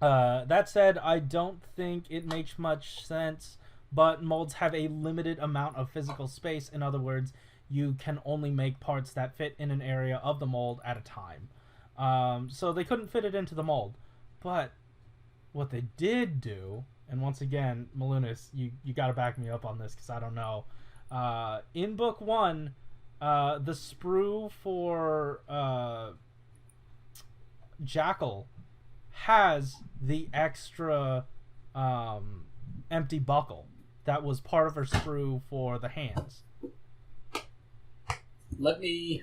That said, I don't think it makes much sense, but molds have a limited amount of physical space. In other words, you can only make parts that fit in an area of the mold at a time. So they couldn't fit it into the mold. But what they did do, and once again, Malunis, you got to back me up on this because I don't know. In book 1, the sprue for Jackal has the extra empty buckle that was part of her sprue for the hands. Let me...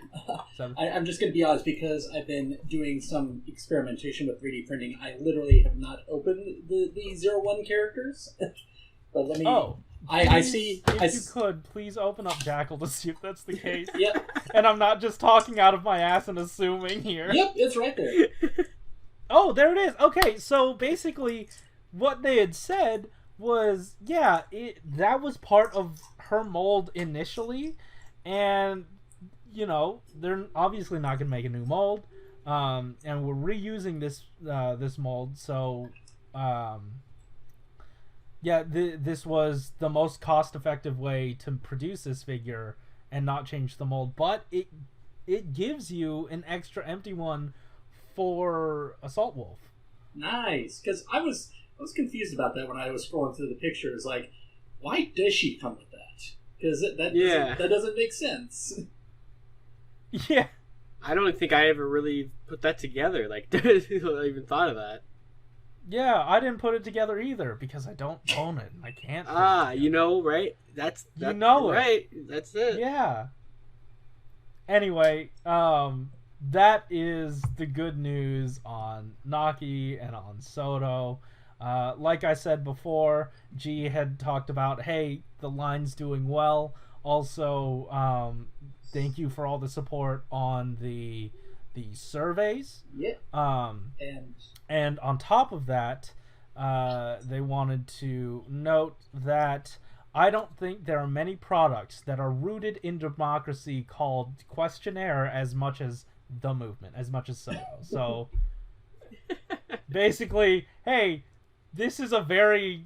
I'm just going to be honest, because I've been doing some experimentation with 3D printing. I literally have not opened the 01 characters. But let me... I see... If you could, please open up Jackal to see if that's the case. Yep. And I'm not just talking out of my ass and assuming here. Yep, it's right there. Oh, there it is. Okay, so basically what they had said was, that was part of her mold initially, and... you know, they're obviously not going to make a new mold, and we're reusing this mold, so this was the most cost-effective way to produce this figure and not change the mold, but it gives you an extra empty one for Assault Wolf. Nice, because I was confused about that when I was scrolling through the pictures. Like, why does she come with that? Because that doesn't make sense. Yeah. I don't think I ever really put that together. Like, I even thought of that. Yeah, I didn't put it together either because I don't own it. I can't. You know, right? That's you know right. It. That's it. Yeah. Anyway, that is the good news on Naki and on SODO. Like I said before, G had talked about, hey, the line's doing well. Also, thank you for all the support on the surveys. Yeah. And on top of that, they wanted to note that I don't think there are many products that are rooted in democracy called Questionnaire as much as the movement, as much as SODO. So basically, hey, this is a very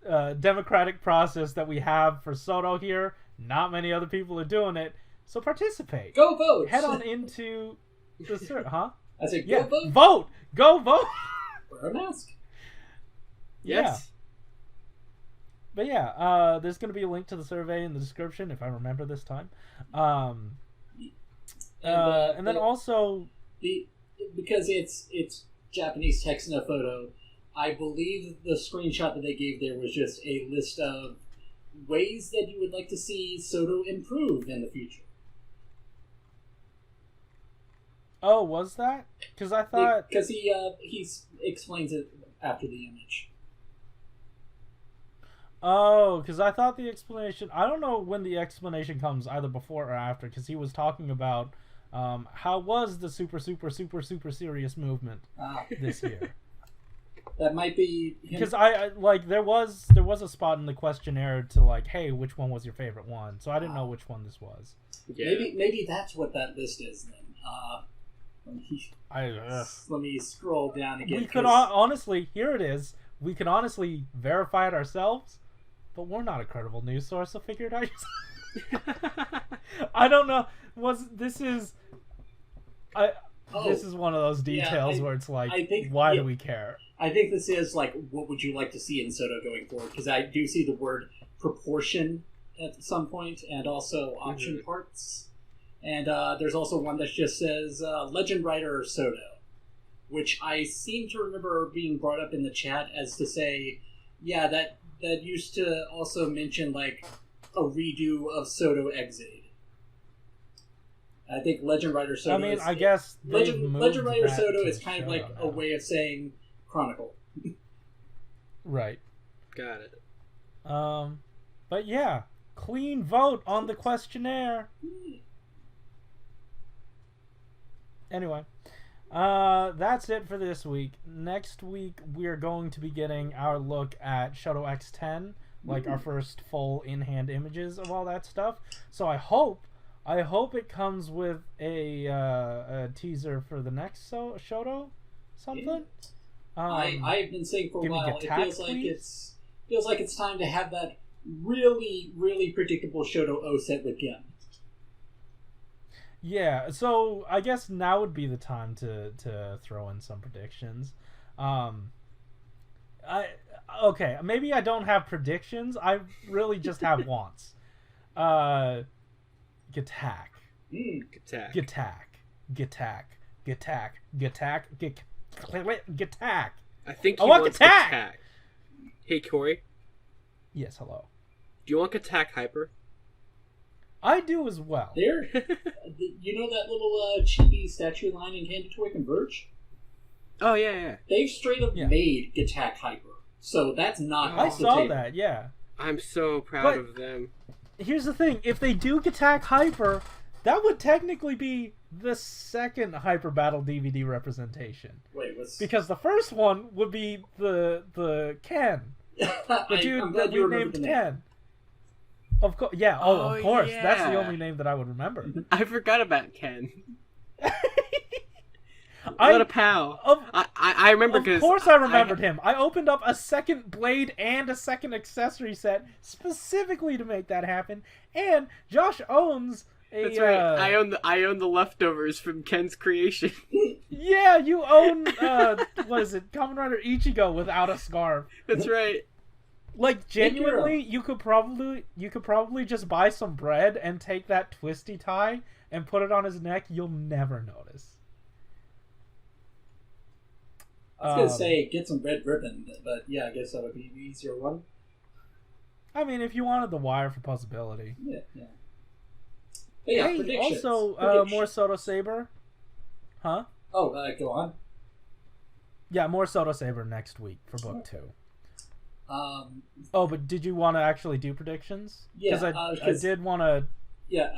democratic process that we have for SODO here. Not many other people are doing it, so participate. Go vote. Head on into the huh? I said, go vote. Vote. Go vote. Wear a mask. Yeah. Yes. But there's going to be a link to the survey in the description if I remember this time. And then also, because it's Japanese text in a photo, I believe the screenshot that they gave there was just a list of ways that you would like to see SODO improve in the future. Oh, was that? Because I thought... Because he explains it after the image. Oh, because I thought the explanation... I don't know when the explanation comes, either before or after, because he was talking about how was the super serious movement this year. That might be because I like there was a spot in the questionnaire to like, hey, which one was your favorite one? So I didn't know which one this was. Yeah. Maybe that's what that list is then. Let me scroll down again. We could honestly, here it is. We could honestly verify it ourselves, but we're not a credible news source, so figure it out yourself. I don't know. This is one of those details where it's like, why do we care? I think this is like, what would you like to see in SODO going forward? Because I do see the word proportion at some point, and also option parts. And there's also one that just says Legend Rider SODO, which I seem to remember being brought up in the chat as to say, yeah, that used to also mention like a redo of SODO Exade. I think Legend Rider SODO. I mean, I guess Legend Rider SODO is kind of like a way of saying Chronicle. Right. Got it. But yeah, clean vote on the questionnaire. Anyway, that's it for this week. Next week, we're going to be getting our look at shodo-x 10, like our first full in-hand images of all that stuff. So I hope it comes with a teaser for the next shodo something. I've been saying for a while, Gattack, it feels like it's time to have that really, really predictable shodo O set with Gem. Yeah, so I guess now would be the time to throw in some predictions. Okay, maybe I don't have predictions. I really just have wants. Gattack. Gattack. I think I want Gattack. Hey, Corey. Yes, hello. Do you want Gattack Hyper? I do as well. There, you know that little chibi statue line in Candy Toy Converge? Oh, yeah. They've straight up made Gattack Hyper. So that's not I off the saw table. that, yeah. I'm so proud of them. Here's the thing. If they do Gattack Hyper, that would technically be the second Hyper Battle DVD representation. Wait, what's... Because the first one would be the Ken. The dude that we named Ken. Of course, yeah. Of course. Yeah. That's the only name that I would remember. I forgot about Ken. What a pal. I remember because... Of course I remembered him. I opened up a second blade and a second accessory set specifically to make that happen. And Josh owns a... That's right. I own the leftovers from Ken's creation. Yeah, you own, what is it? Kamen Rider Ichigo without a scarf. That's right. Like, genuinely, you could probably just buy some bread and take that twisty tie and put it on his neck. You'll never notice. I was going to say, get some red ribbon, but yeah, I guess that would be the easier one. I mean, if you wanted the wire for possibility. Yeah. But yeah, hey, also, more SODO Saber. Huh? Oh, go on. Yeah, more SODO Saber next week for book 2. But did you want to actually do predictions? Yeah, because I did want to... Yeah,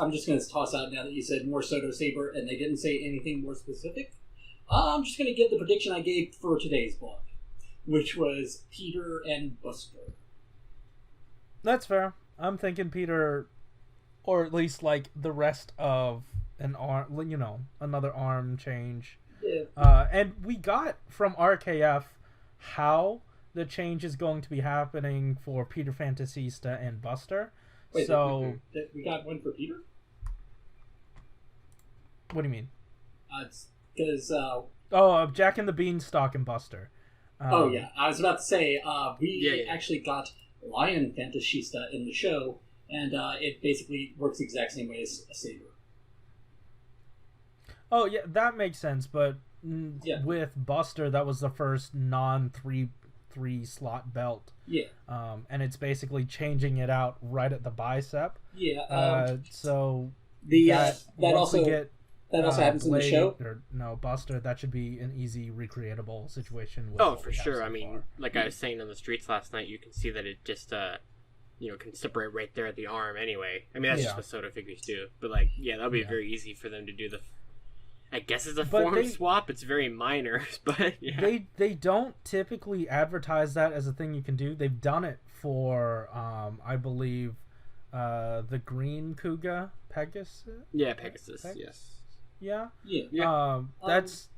I'm just going to toss out now that you said more SODO Saber and they didn't say anything more specific. I'm just going to give the prediction I gave for today's blog, which was Peter and Buster. That's fair. I'm thinking Peter, or at least like the rest of an arm, another arm change. Yeah. And we got from RKF how the change is going to be happening for Peter Fantasista and Buster. Wait, so we got one for Peter? What do you mean? It's because Jack and the Beanstalk and Buster. I was about to say we actually got Lion Fantasista in the show, and it basically works the exact same way as a Saber. Oh yeah, that makes sense. But with Buster, that was the first non-3 slot belt. Yeah. And it's basically changing it out right at the bicep. Yeah. So that also happens in the show. Buster. That should be an easy recreatable situation. With for sure. I mean, like I was saying on the streets last night, you can see that it just can separate right there at the arm. Anyway, I mean that's just what SODO figures do. But that'll be very easy for them to do the. I guess it's a form swap. It's very minor, but yeah. They don't typically advertise that as a thing you can do. They've done it for I believe the Green Kuga Pegasus. Yeah, Pegasus. Yes. Yeah. Yeah. That's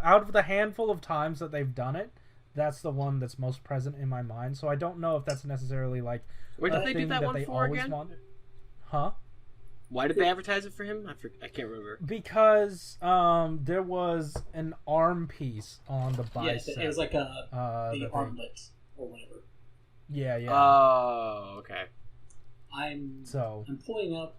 out of the handful of times that they've done it. That's the one that's most present in my mind. So I don't know if that's necessarily like. Where did they do that one for again? Huh? Why did they advertise it for him? I can't remember. Because there was an arm piece on the bicep. Yes, it was like the armlet or whatever. Yeah. Oh, okay. I'm So pulling up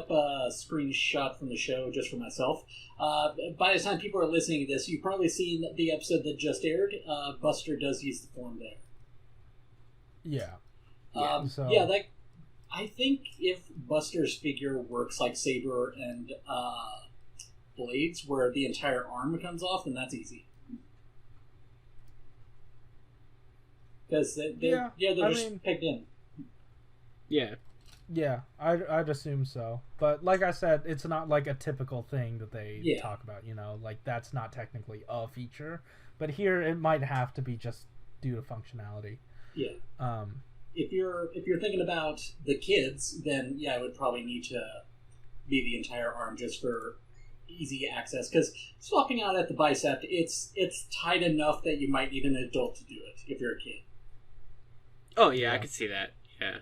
a screenshot from the show just for myself. By the time people are listening to this, you've probably seen the episode that just aired. Buster does use the form there. yeah. So I think if Buster's figure works like Saber and Blades, where the entire arm comes off, then that's easy. Because they're just pegged in. Yeah. Yeah, I'd assume so. But like I said, it's not like a typical thing that they talk about, you know? Like, that's not technically a feature. But here, it might have to be just due to functionality. Yeah. If you're thinking about the kids, then yeah, it would probably need to be the entire arm just for easy access. Because swapping out at the bicep, it's tight enough that you might need an adult to do it if you're a kid. Oh yeah, I could see that. Yeah.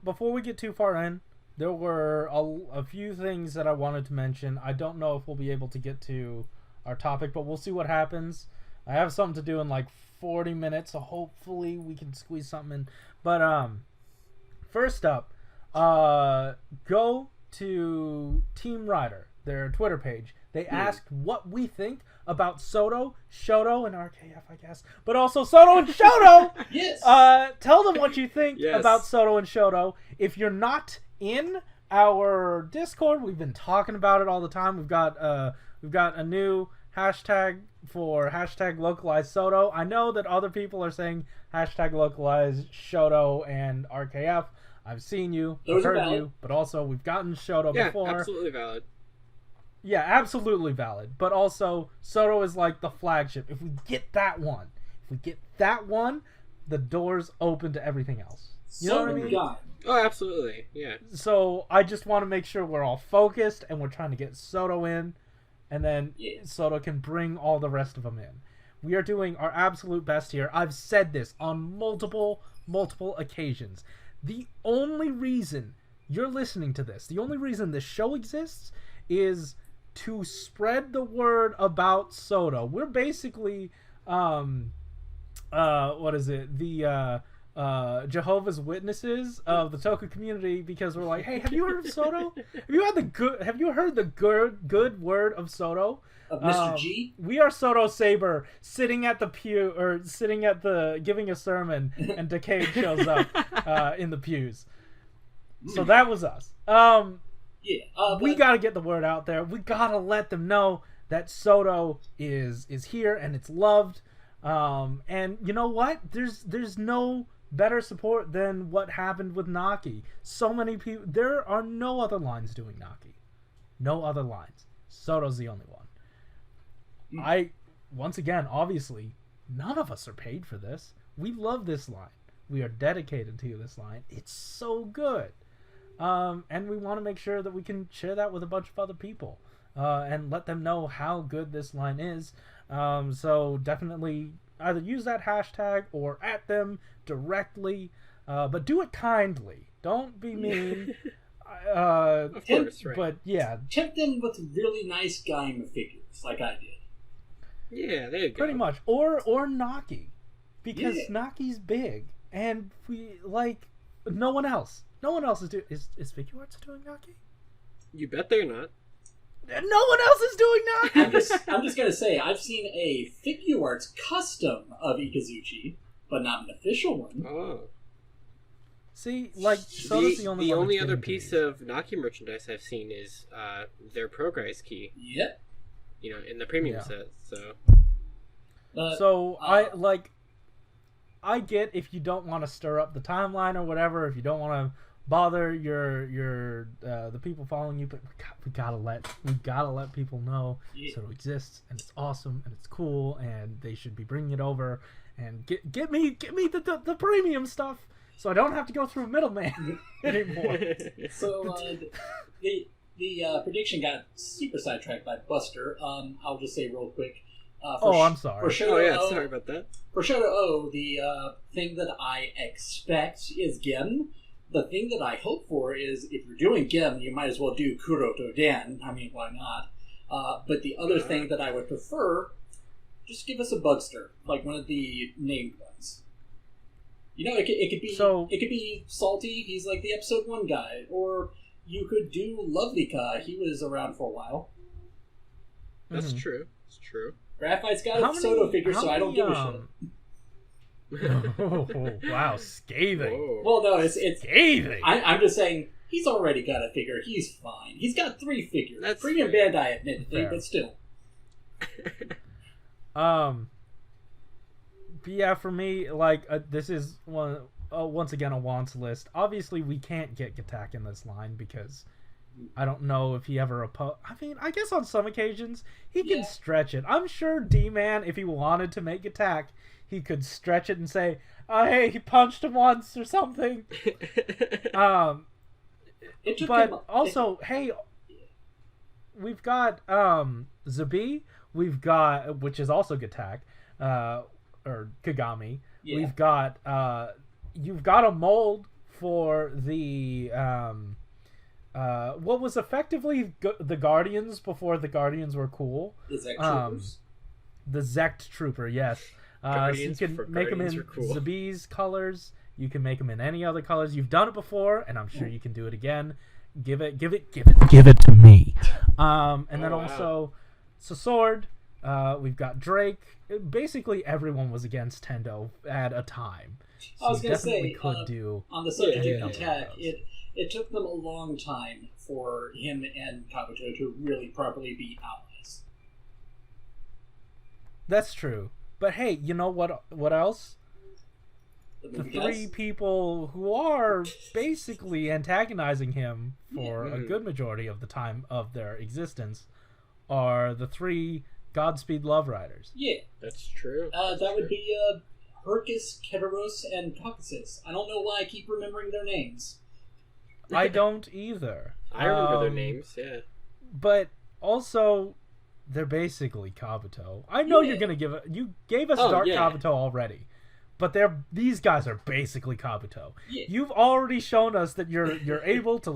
Before we get too far in, there were a few things that I wanted to mention. I don't know if we'll be able to get to our topic, but we'll see what happens. I have something to do in like 40 minutes, so hopefully we can squeeze something in. But first up, go to Team Rider, their Twitter page. They asked what we think about SODO, shodo, and RKF, I guess, but also SODO and shodo. Yes. Tell them what you think about SODO and shodo. If you're not in our Discord, we've been talking about it all the time. We've got a new hashtag for #LocalizeSODO. I know that other people are saying #LocalizeShodo and RKF. I've seen you, I've heard you, but also we've gotten shodo before. Yeah, absolutely valid. Yeah, absolutely valid. But also, SODO is like the flagship. If we get that one, the doors open to everything else. You know what I mean? God. Oh, absolutely. Yeah. So I just want to make sure we're all focused and we're trying to get SODO in, and then SODO can bring all the rest of them in. We are doing our absolute best here. I've said this on multiple occasions. The only reason you're listening to this, the only reason this show exists is to spread the word about SODO. We're basically what is it? The Jehovah's Witnesses of the Toku community, because we're like, hey, have you heard of SODO? Have you heard the good word of SODO? Of Mr. G? We are SODO Saber sitting at the pew, or sitting at the giving a sermon, and Decade shows up in the pews. So that was us. We gotta get the word out there. We gotta let them know that SODO is here and it's loved. And you know what? There's no better support than what happened with Naki. So many people. There are no other lines doing Naki. No other lines. SODO's the only one. Once again, obviously, none of us are paid for this. We love this line. We are dedicated to this line. It's so good. And we want to make sure that we can share that with a bunch of other people and let them know how good this line is. So definitely either use that hashtag or at them directly, but do it kindly. Don't be mean. Of course, right. But yeah. Tempt them with really nice Gaima figures, like I did. Yeah, there you go. Pretty much. Or Naki. Because Naki's big. And we, like, no one else is doing... Is Figuarts doing Naki? You bet they're not. No one else is doing Naki! I'm just gonna say, I've seen a Figuarts custom of Ikazuchi, but not an official one. Oh. See, like, SODO's the only one. The only other piece of Naki merchandise I've seen is their Progress key. Yep. You know, in the premium set, so... I get if you don't want to stir up the timeline or whatever, if you don't want to bother your the people following you, but we gotta let people know SODO exists and it's awesome and it's cool and they should be bringing it over and get me the premium stuff so I don't have to go through a middleman anymore. So the prediction got super sidetracked by Buster. I'll just say real quick. I'm sorry. Sorry about that. For shodo-o, the thing that I expect is Gem. The thing that I hope for is, if you're doing Gem, you might as well do Kuroto Den. I mean, why not? But the other thing that I would prefer just give us a Bugster, like one of the named ones. You know, it could be Salty. He's like the episode 1 guy, or you could do Lovelyka. He was around for a while. That's true. It's true. Graphite's got a SODO figure, so I don't give a shit. Oh, wow, scathing. Whoa. Well, no, it's scathing. I'm just saying he's already got a figure. He's fine. He's got 3 figures. That's Premium fair. Bandai, admittedly, Fair. but still. But yeah, for me, like, this is once again a wants list. Obviously, we can't get Gatak in this line because I don't know if he ever I mean, I guess on some occasions he can stretch it. I'm sure D-Man, if he wanted to make Gatak, he could stretch it and say, "Oh, hey, he punched him once" or something. Hey, we've got Zabi, we've got, which is also Gatak, or Kagami. Yeah. We've got you've got a mold for the what was effectively the Guardians before the Guardians were cool. The Zek Troopers. The Zect Trooper, yes. So you can make them in cool. Zabi's colors. You can make them in any other colors. You've done it before, and I'm sure you can do it again. Give it to me. And then also, Sword. We've got Drake. Basically, everyone was against Tendo at a time. So I was going to say, could do on the subject Yeah. of Attack, it took them a long time for him and Kabuto to really properly be allies. That's true. But hey, you know what else? The The movie 3 guys? people who are basically antagonizing him for a good majority of the time of their existence are the 3 Godspeed Love Riders. Yeah. That's true. That would be Hercus, Keteros, and Caucasus. I don't know why I keep remembering their names. I don't either. I remember their names, yeah. But also, they're basically Kabuto. I know Yeah. you're gonna give it. You gave us Oh, Dark yeah. Kabuto already, but these guys are basically Kabuto. Yeah. You've already shown us that you're able to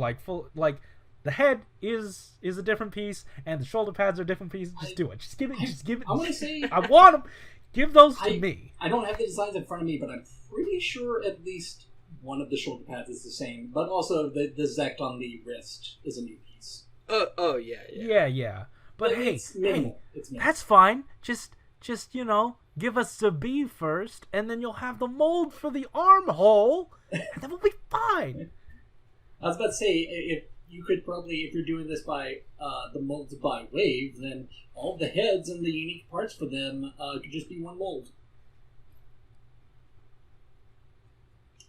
the head is a different piece and the shoulder pads are a different piece. Just do it. Just give it. I want to say I want them. Give those to me. I don't have the designs in front of me, but I'm pretty sure at least one of the shoulder pads is the same. But also the Zect on the wrist is a new piece. Oh yeah. Yeah. But hey, it's minimal. It's minimal. that's fine. Just give us the B first, and then you'll have the mold for the armhole, and then we'll be fine. I was about to say, if you could probably, if you're doing this by the molds by wave, then all the heads and the unique parts for them could just be one mold.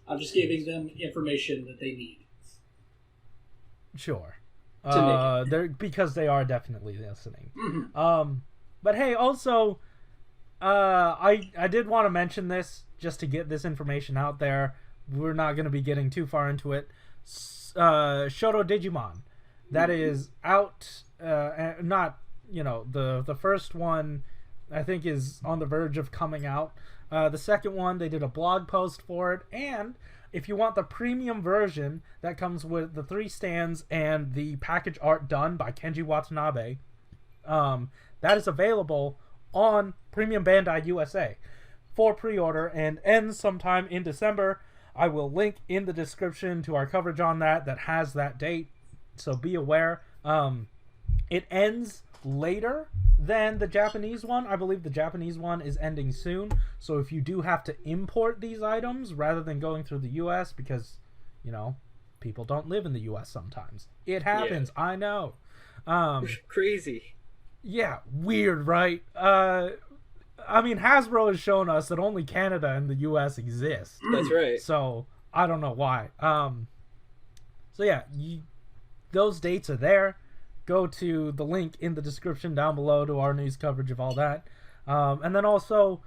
I'm just giving them information that they need. Sure. To make They're because they are definitely listening. Mm-hmm. But hey, also, I did want to mention this just to get this information out there. We're not going to be getting too far into it. Shodo Digimon, that is out. Not the first one, I think, is on the verge of coming out. The second one, they did a blog post for it, and if you want the premium version that comes with the 3 stands and the package art done by Kenji Watanabe, that is available on Premium Bandai USA for pre-order and ends sometime in December. I will link in the description to our coverage on that has that date, so be aware. It ends later than the Japanese one. I believe the Japanese one is ending soon, so if you do have to import these items rather than going through the US, because people don't live in the US sometimes, it happens. I know. Crazy. Yeah, weird, right? I mean, Hasbro has shown us that only Canada and the US exist. That's right. So I don't know why. So yeah, those dates are there. Go to the link in the description down below to our news coverage of all that. And then also,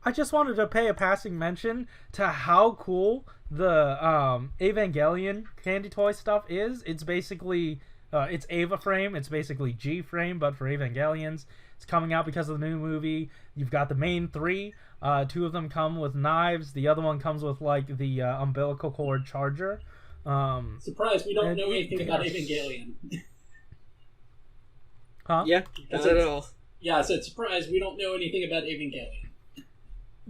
I just wanted to pay a passing mention to how cool the Evangelion candy toy stuff is. It's basically it's EVA-FRAME. It's basically G-frame, but for Evangelions. It's coming out because of the new movie. You've got the main 3. 2 of them come with knives. The other one comes with like the umbilical cord charger. Surprise, we don't know anything about Evangelion. Huh? Yeah, not at all. Yeah, so surprise, we don't know anything about Evangelion.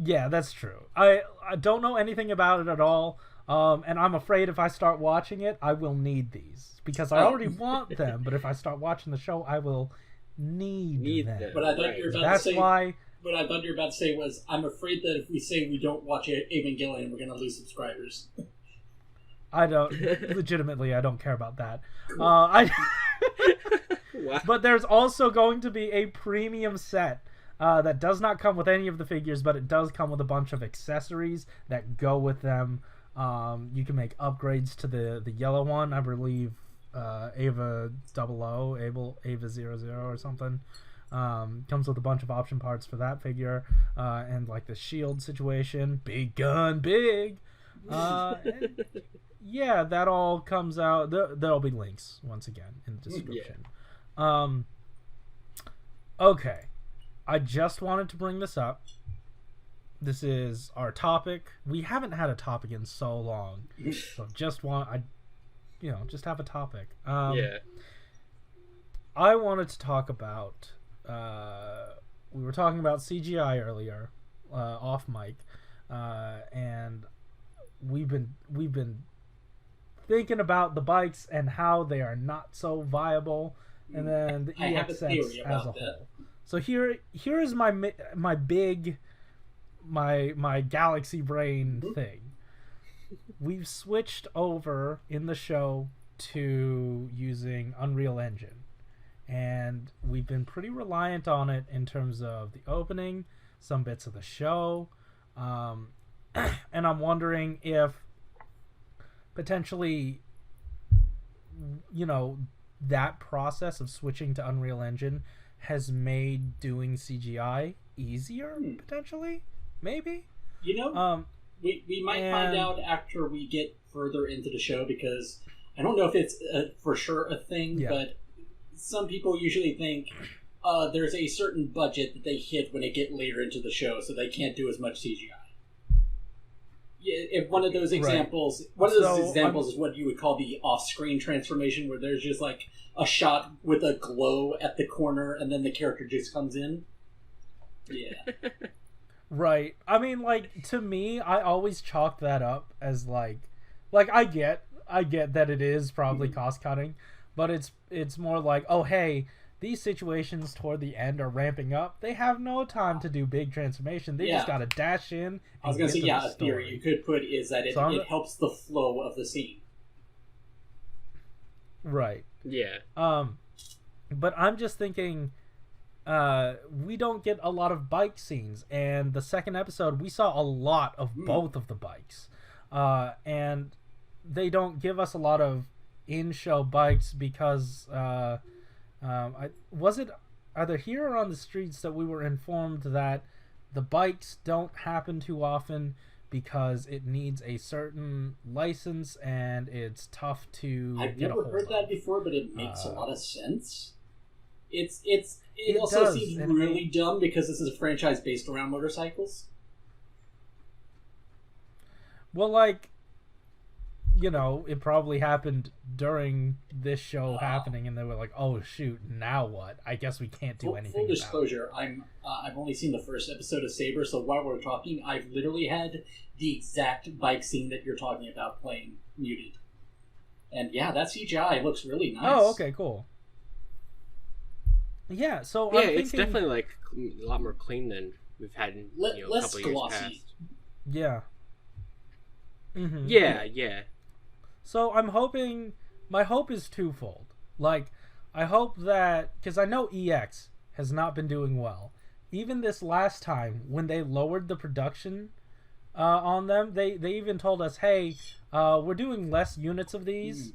Yeah, that's true. I don't know anything about it at all, and I'm afraid if I start watching it, I will need these because I already want them. But if I start watching the show, I will need them. But I thought you were about That's to say. why. What I thought you were about to say was, I'm afraid that if we say we don't watch Evangelion, we're going to lose subscribers. I don't legitimately. I don't care about that. Wow. But there's also going to be a premium set that does not come with any of the figures, but it does come with a bunch of accessories that go with them. You can make upgrades to the yellow one, I believe. EVA-00, EVA-00 or something. Comes with a bunch of option parts for that figure, and like the shield situation, big gun, big. And yeah, that all comes out. There'll be links once again in the description. Yeah. Okay, I just wanted to bring this up. This is our topic. We haven't had a topic in so long, so just have a topic. Yeah. I wanted to talk about. We were talking about CGI earlier, off mic, and we've been thinking about the bikes and how they are not so viable, and then the EX sets as a whole. So here is my galaxy brain thing. We've switched over in the show to using Unreal Engine. And we've been pretty reliant on it in terms of the opening, some bits of the show. And I'm wondering if potentially, that process of switching to Unreal Engine has made doing CGI easier, potentially? Maybe? We might find out after we get further into the show, because I don't know if it's for sure a thing, but some people usually think there's a certain budget that they hit when they get later into the show, so they can't do as much CGI. If one of those examples, is what you would call the off-screen transformation, where there's just like a shot with a glow at the corner, and then the character just comes in. Yeah. Right. I mean, like, to me, I always chalk that up as like I get that it is probably cost cutting. But it's more like, oh, hey, these situations toward the end are ramping up. They have no time to do big transformation. They just got to dash in. I was going to say, a theory you could put is that it helps the flow of the scene. Right. Yeah. But I'm just thinking, we don't get a lot of bike scenes. And the second episode, we saw a lot of both of the bikes. And they don't give us a lot of in-show bikes because either here or on the streets that we were informed that the bikes don't happen too often because it needs a certain license and it's tough to I've get never a hold heard of. that before, but it makes a lot of sense. It also does, seems and really dumb because this is a franchise based around motorcycles. Well, like, it probably happened during this show happening, and they were like, "Oh shoot, now what? I guess we can't do anything." Full disclosure, I've only seen the first episode of Saber, so while we're talking, I've literally had the exact bike scene that you're talking about playing muted, and yeah, that CGI looks really nice. Oh, okay, cool. Yeah, so I'm it's thinking, definitely like a lot more clean than we've had in a less couple years glossy. past. Yeah. Mm-hmm. Yeah. So I'm hoping, my hope is twofold. Like, I hope that, because I know EX has not been doing well. Even this last time, when they lowered the production on them, they even told us, hey, we're doing less units of these,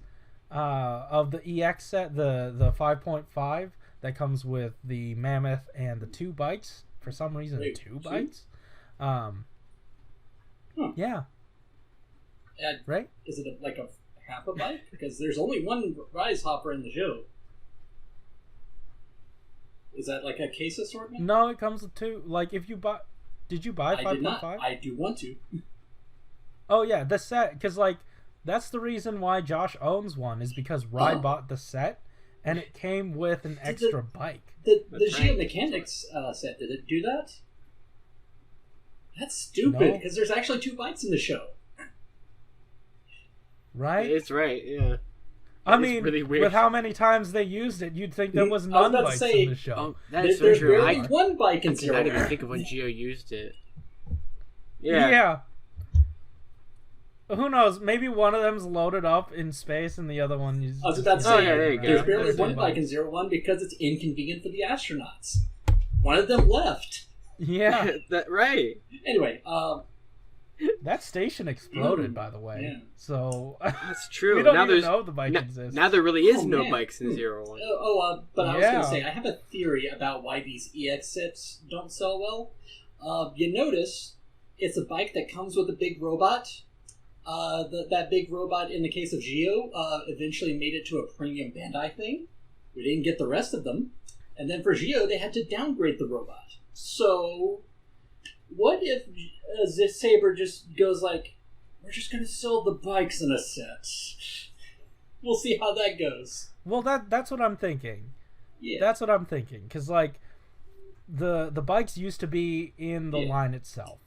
of the EX set, the 5.5, that comes with the Mammoth and the 2 bikes. For some reason, Wait, 2 bikes? Yeah. Right? Is it like a half a bike? Because there's only one Rise Hopper in the show. Is that like a case assortment? No, it comes with 2. Like, if you buy... Did you buy 5.5? I did not. I do want to. Oh, yeah, the set. Because, like, that's the reason why Josh owns one, is because Rye bought the set, and it came with an extra bike. The That's right. Geomechanics set, did it do that? That's stupid, No. because there's actually 2 bikes in the show. Right? It's right, yeah. I That is mean, really weird. with how many times they used it, you'd think there was I was none about to bikes say, in the show. Oh, that is so There's true. barely I one bike in did Zero not even One. think of when Geo used it. Yeah. Yeah. Who knows? Maybe one of them's loaded up in space and the other one is. I was about to Oh, say, yeah, there you go. there's barely That's one it. bike in Zero One because it's inconvenient for the astronauts. One of them left. Yeah. Right. Anyway, That station exploded, by the way. Yeah. So. That's true. We don't now even there's know the bike now, exists. now there really is Oh, no man. bikes in Zero One. but I was going Yeah. to say, I have a theory about why these EX sets don't sell well. You notice it's a bike that comes with a big robot. That big robot, in the case of Geo, eventually made it to a premium Bandai thing. We didn't get the rest of them. And then for Geo, they had to downgrade the robot. So, what if Saber just goes like, we're just going to sell the bikes in a set. We'll see how that goes. Well, that's what I'm thinking. Yeah. That's what I'm thinking. Because, like, the bikes used to be in the Yeah. line itself.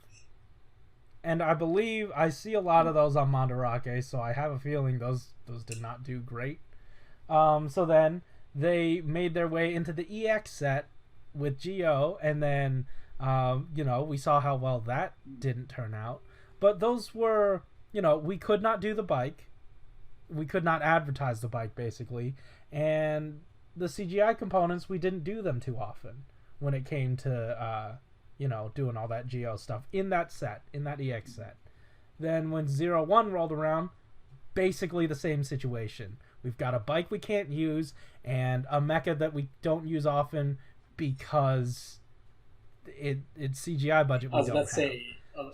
And I believe I see a lot of those on Mandarake, so I have a feeling those did not do great. So then they made their way into the EX set with Geo, and then we saw how well that didn't turn out. But those were, we could not do the bike. We could not advertise the bike, basically. And the CGI components, we didn't do them too often when it came to, doing all that Geo stuff in that set, in that EX set. Then when 01 rolled around, basically the same situation. We've got a bike we can't use and a mecha that we don't use often because it's CGI budget we I was don't about to have. say,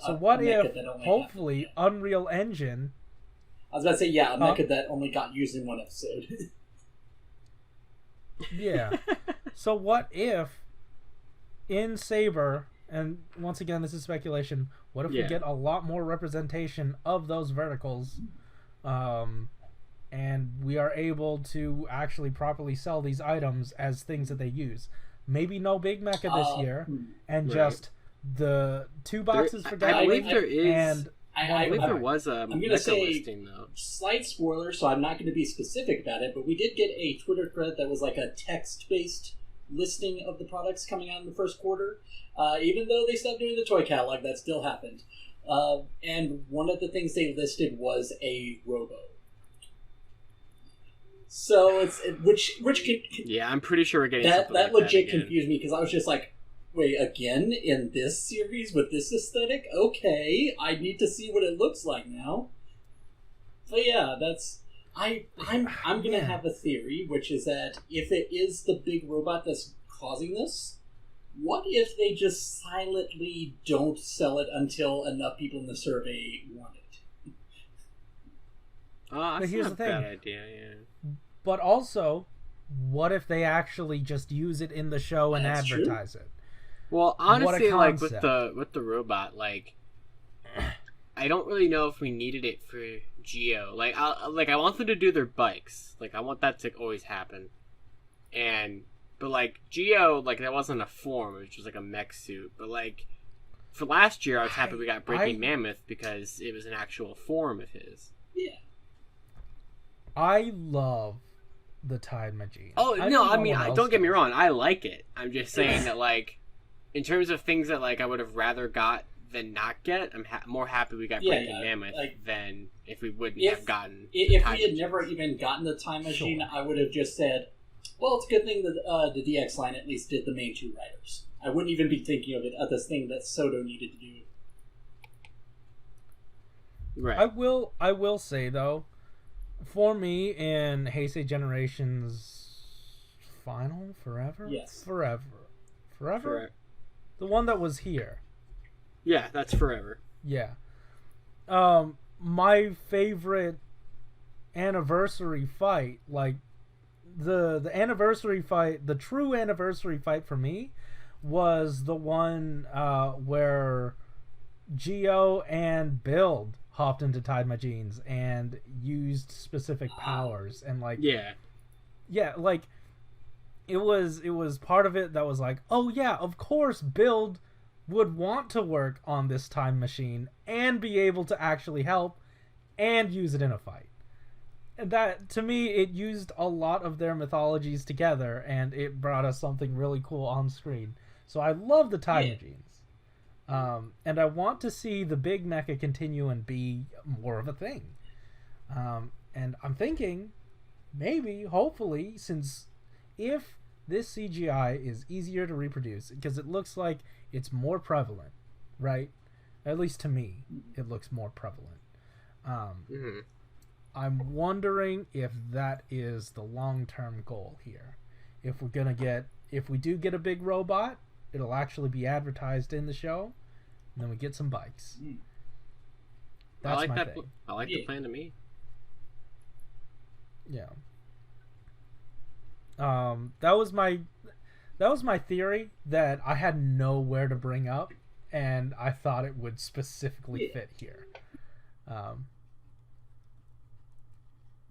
So what mecha if, that only hopefully, got- Unreal Engine... I was about to say, yeah, a mecha that only got used in one episode. Yeah. So what if, in Saber, and once again this is speculation, what if we Yeah. get a lot more representation of those verticals, and we are able to actually properly sell these items as things that they use? Maybe no big mecha this year, and Right. just the 2 boxes for I believe Galley there is. and I believe there I'm was a gonna mecha say- listing though. Slight spoiler, so I'm not going to be specific about it, but we did get a Twitter thread that was like a text-based listing of the products coming out in the first quarter. Even though they stopped doing the toy catalog, that still happened. And one of the things they listed was a Robo. So which can, Yeah, I'm pretty sure we're getting that something like legit that again. confused me because I was just like, wait, again in this series with this aesthetic? Okay, I need to see what it looks like now. But yeah, I'm gonna Yeah. have a theory, which is that if it is the big robot that's causing this, what if they just silently don't sell it until enough people in the survey want it? That's here's not the a bad thing. idea, yeah. But also, what if they actually just use it in the show and That's true. advertise it? Well, honestly, like with concept. the robot, like I don't really know if we needed it for Geo. Like, I want them to do their bikes. Like, I want that to always happen. But like Geo, like that wasn't a form; it was just like a mech suit. But like for last year, I was happy we got Breaking Mammoth because it was an actual form of his. Yeah. I love the Tide Machine. Oh I no, know I mean, one else don't get me does. wrong, I like it. I'm just saying that like in terms of things that like I would have rather got than not get, I'm more happy we got Breaking Mammoth than if we wouldn't have gotten. If Time we had Machines. never even gotten the Time Machine, Sure. I would have just said, well, it's a good thing that the DX line at least did the main 2 riders. I wouldn't even be thinking of it as this thing that SODO needed to do. Right. I will say though, for me in Heisei Generations Final Forever? Yes. Forever? Forever. The one that was here. Yeah, that's forever. Yeah. My favorite anniversary fight, like the anniversary fight, the true anniversary fight for me was the one where Geo and Build hopped into Tide Machines and used specific powers and like Yeah. like it was part of it that was like, oh yeah, of course Build would want to work on this time machine and be able to actually help and use it in a fight. And that, to me, it used a lot of their mythologies together, and it brought us something really cool on screen. So I love the time machines. And I want to see the big mecha continue and be more of a thing. And I'm thinking, maybe, hopefully, since if this CGI is easier to reproduce, because it looks like it's more prevalent, right? At least to me, it looks more prevalent. I'm wondering if that is the long-term goal here. If we do get a big robot, it'll actually be advertised in the show, and then we get some bikes. That's my thing. I like the plan to me. Yeah. That was my theory that I had nowhere to bring up, and I thought it would specifically fit here.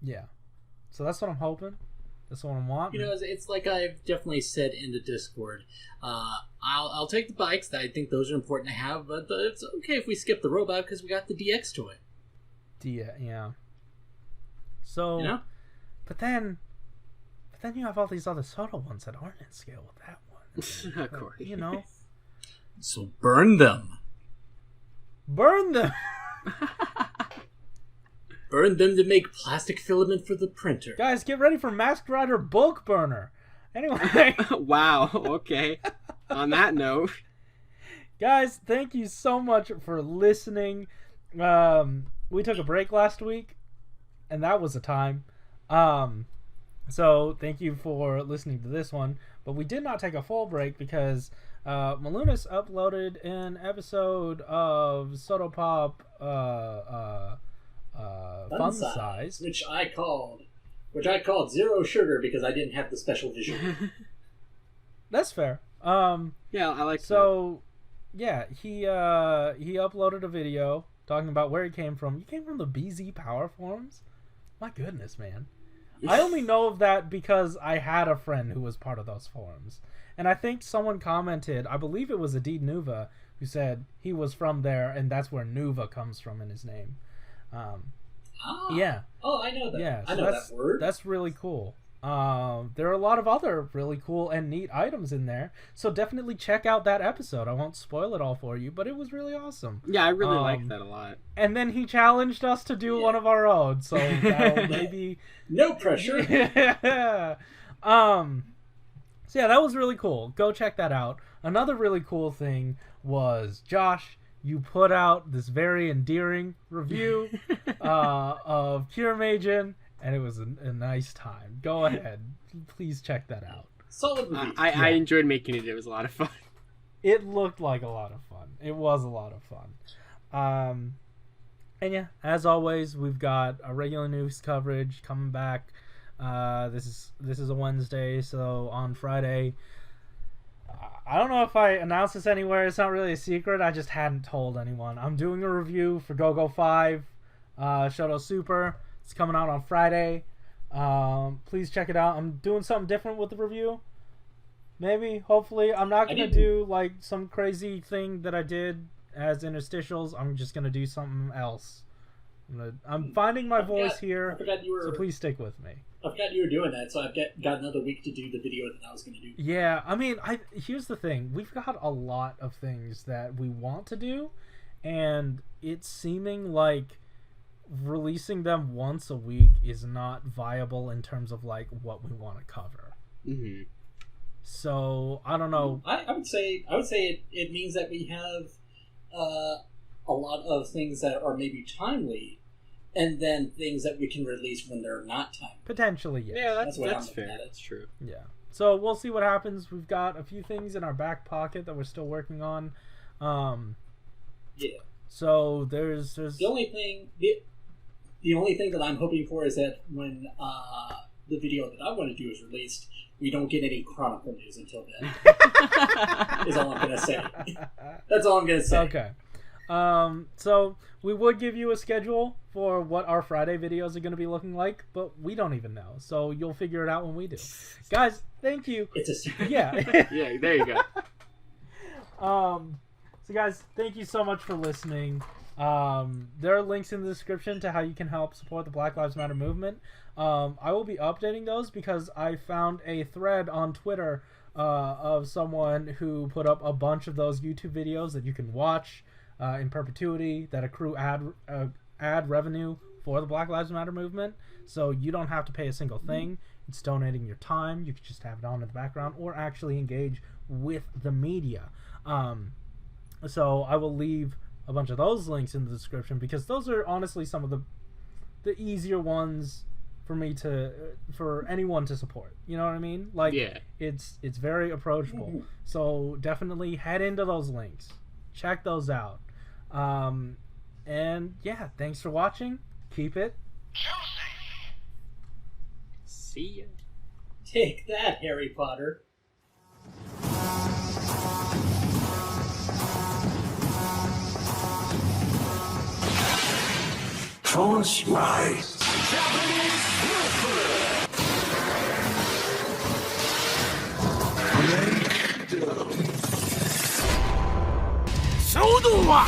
Yeah. So that's what I'm hoping. That's what I'm wanting. You know, it's like I've definitely said in the Discord. I'll take the bikes. I think those are important to have, but it's okay if we skip the robot because we got the DX toy. Yeah. So, you know? but then you have all these other SODO ones that aren't in scale with that one. Of course. You know? So burn them. Burn them! Burn them to make plastic filament for the printer. Guys, get ready for Masked Rider Bulk Burner. Anyway. Wow, okay. On that note. Guys, thank you so much for listening. We took a break last week, and that was a time. So thank you for listening to this one. But we did not take a full break because Malunis uploaded an episode of SODO Pop Fun Size, which I called Zero Sugar because I didn't have the special visual. That's fair. Yeah, I like so that. Yeah, he uploaded a video talking about where he came from. You came from the BZ Power Forums? My goodness, man. I only know of that because I had a friend who was part of those forums. And I think someone commented, I believe it was Adid Nuva, who said he was from there, and that's where Nuva comes from in his name. Yeah. Oh, I know that. Yeah, so I know that word. That's really cool. There are a lot of other really cool and neat items in there, so definitely check out that episode. I won't spoil it all for you, but it was really awesome. Yeah, I really like that a lot. And then he challenged us to do one of our own, so that'll maybe... No pressure! Yeah. So yeah, that was really cool. Go check that out. Another really cool thing was, Josh, you put out this very endearing review of Curemagin, and it was a nice time. Go ahead. Please check that out. Solid review. I enjoyed making it. It was a lot of fun. It looked like a lot of fun. It was a lot of fun. And yeah, as always, we've got a regular news coverage coming back. This is a Wednesday, so on Friday... I don't know if I announced this anywhere. It's not really a secret. I just hadn't told anyone. I'm doing a review for Go-Go 5 Shodo Super. It's coming out on Friday. Please check it out. I'm doing something different with the review. Maybe, hopefully. I'm not going to do like some crazy thing that I did as interstitials. I'm just going to do something else. I'm finding my voice here, so please stick with me. I forgot you were doing that, so I've got another week to do the video that I was going to do. Yeah, I mean, here's the thing. We've got a lot of things that we want to do, and it's seeming like releasing them once a week is not viable in terms of like what we want to cover. Mm-hmm. So, I don't know. I would say it means that we have a lot of things that are maybe timely, and then things that we can release when they're not timely. Potentially, yes. Yeah, that's fair. That's true. Yeah. So we'll see what happens. We've got a few things in our back pocket that we're still working on. Yeah. So there's the only thing that I'm hoping for is that when the video that I want to do is released, we don't get any Chronicle news until then. Is all I'm gonna say. That's all I'm gonna say. Okay. So we would give you a schedule for what our Friday videos are going to be looking like, but we don't even know. So you'll figure it out when we do. Guys, thank you. It's a secret. Yeah. Yeah, there you go. So guys, thank you so much for listening. There are links in the description to how you can help support the Black Lives Matter movement. I will be updating those because I found a thread on Twitter of someone who put up a bunch of those YouTube videos that you can watch in perpetuity that accrue ad revenue for the Black Lives Matter movement. So you don't have to pay a single thing. It's donating your time. You can just have it on in the background or actually engage with the media. So I will leave a bunch of those links in the description because those are honestly some of the easier ones for anyone to support. You know what I mean? Like, yeah. It's very approachable. So definitely head into those links. Check those out. And yeah, thanks for watching. Keep it juicy. See ya. Take that, Harry Potter. Force rise. Break down. ソードは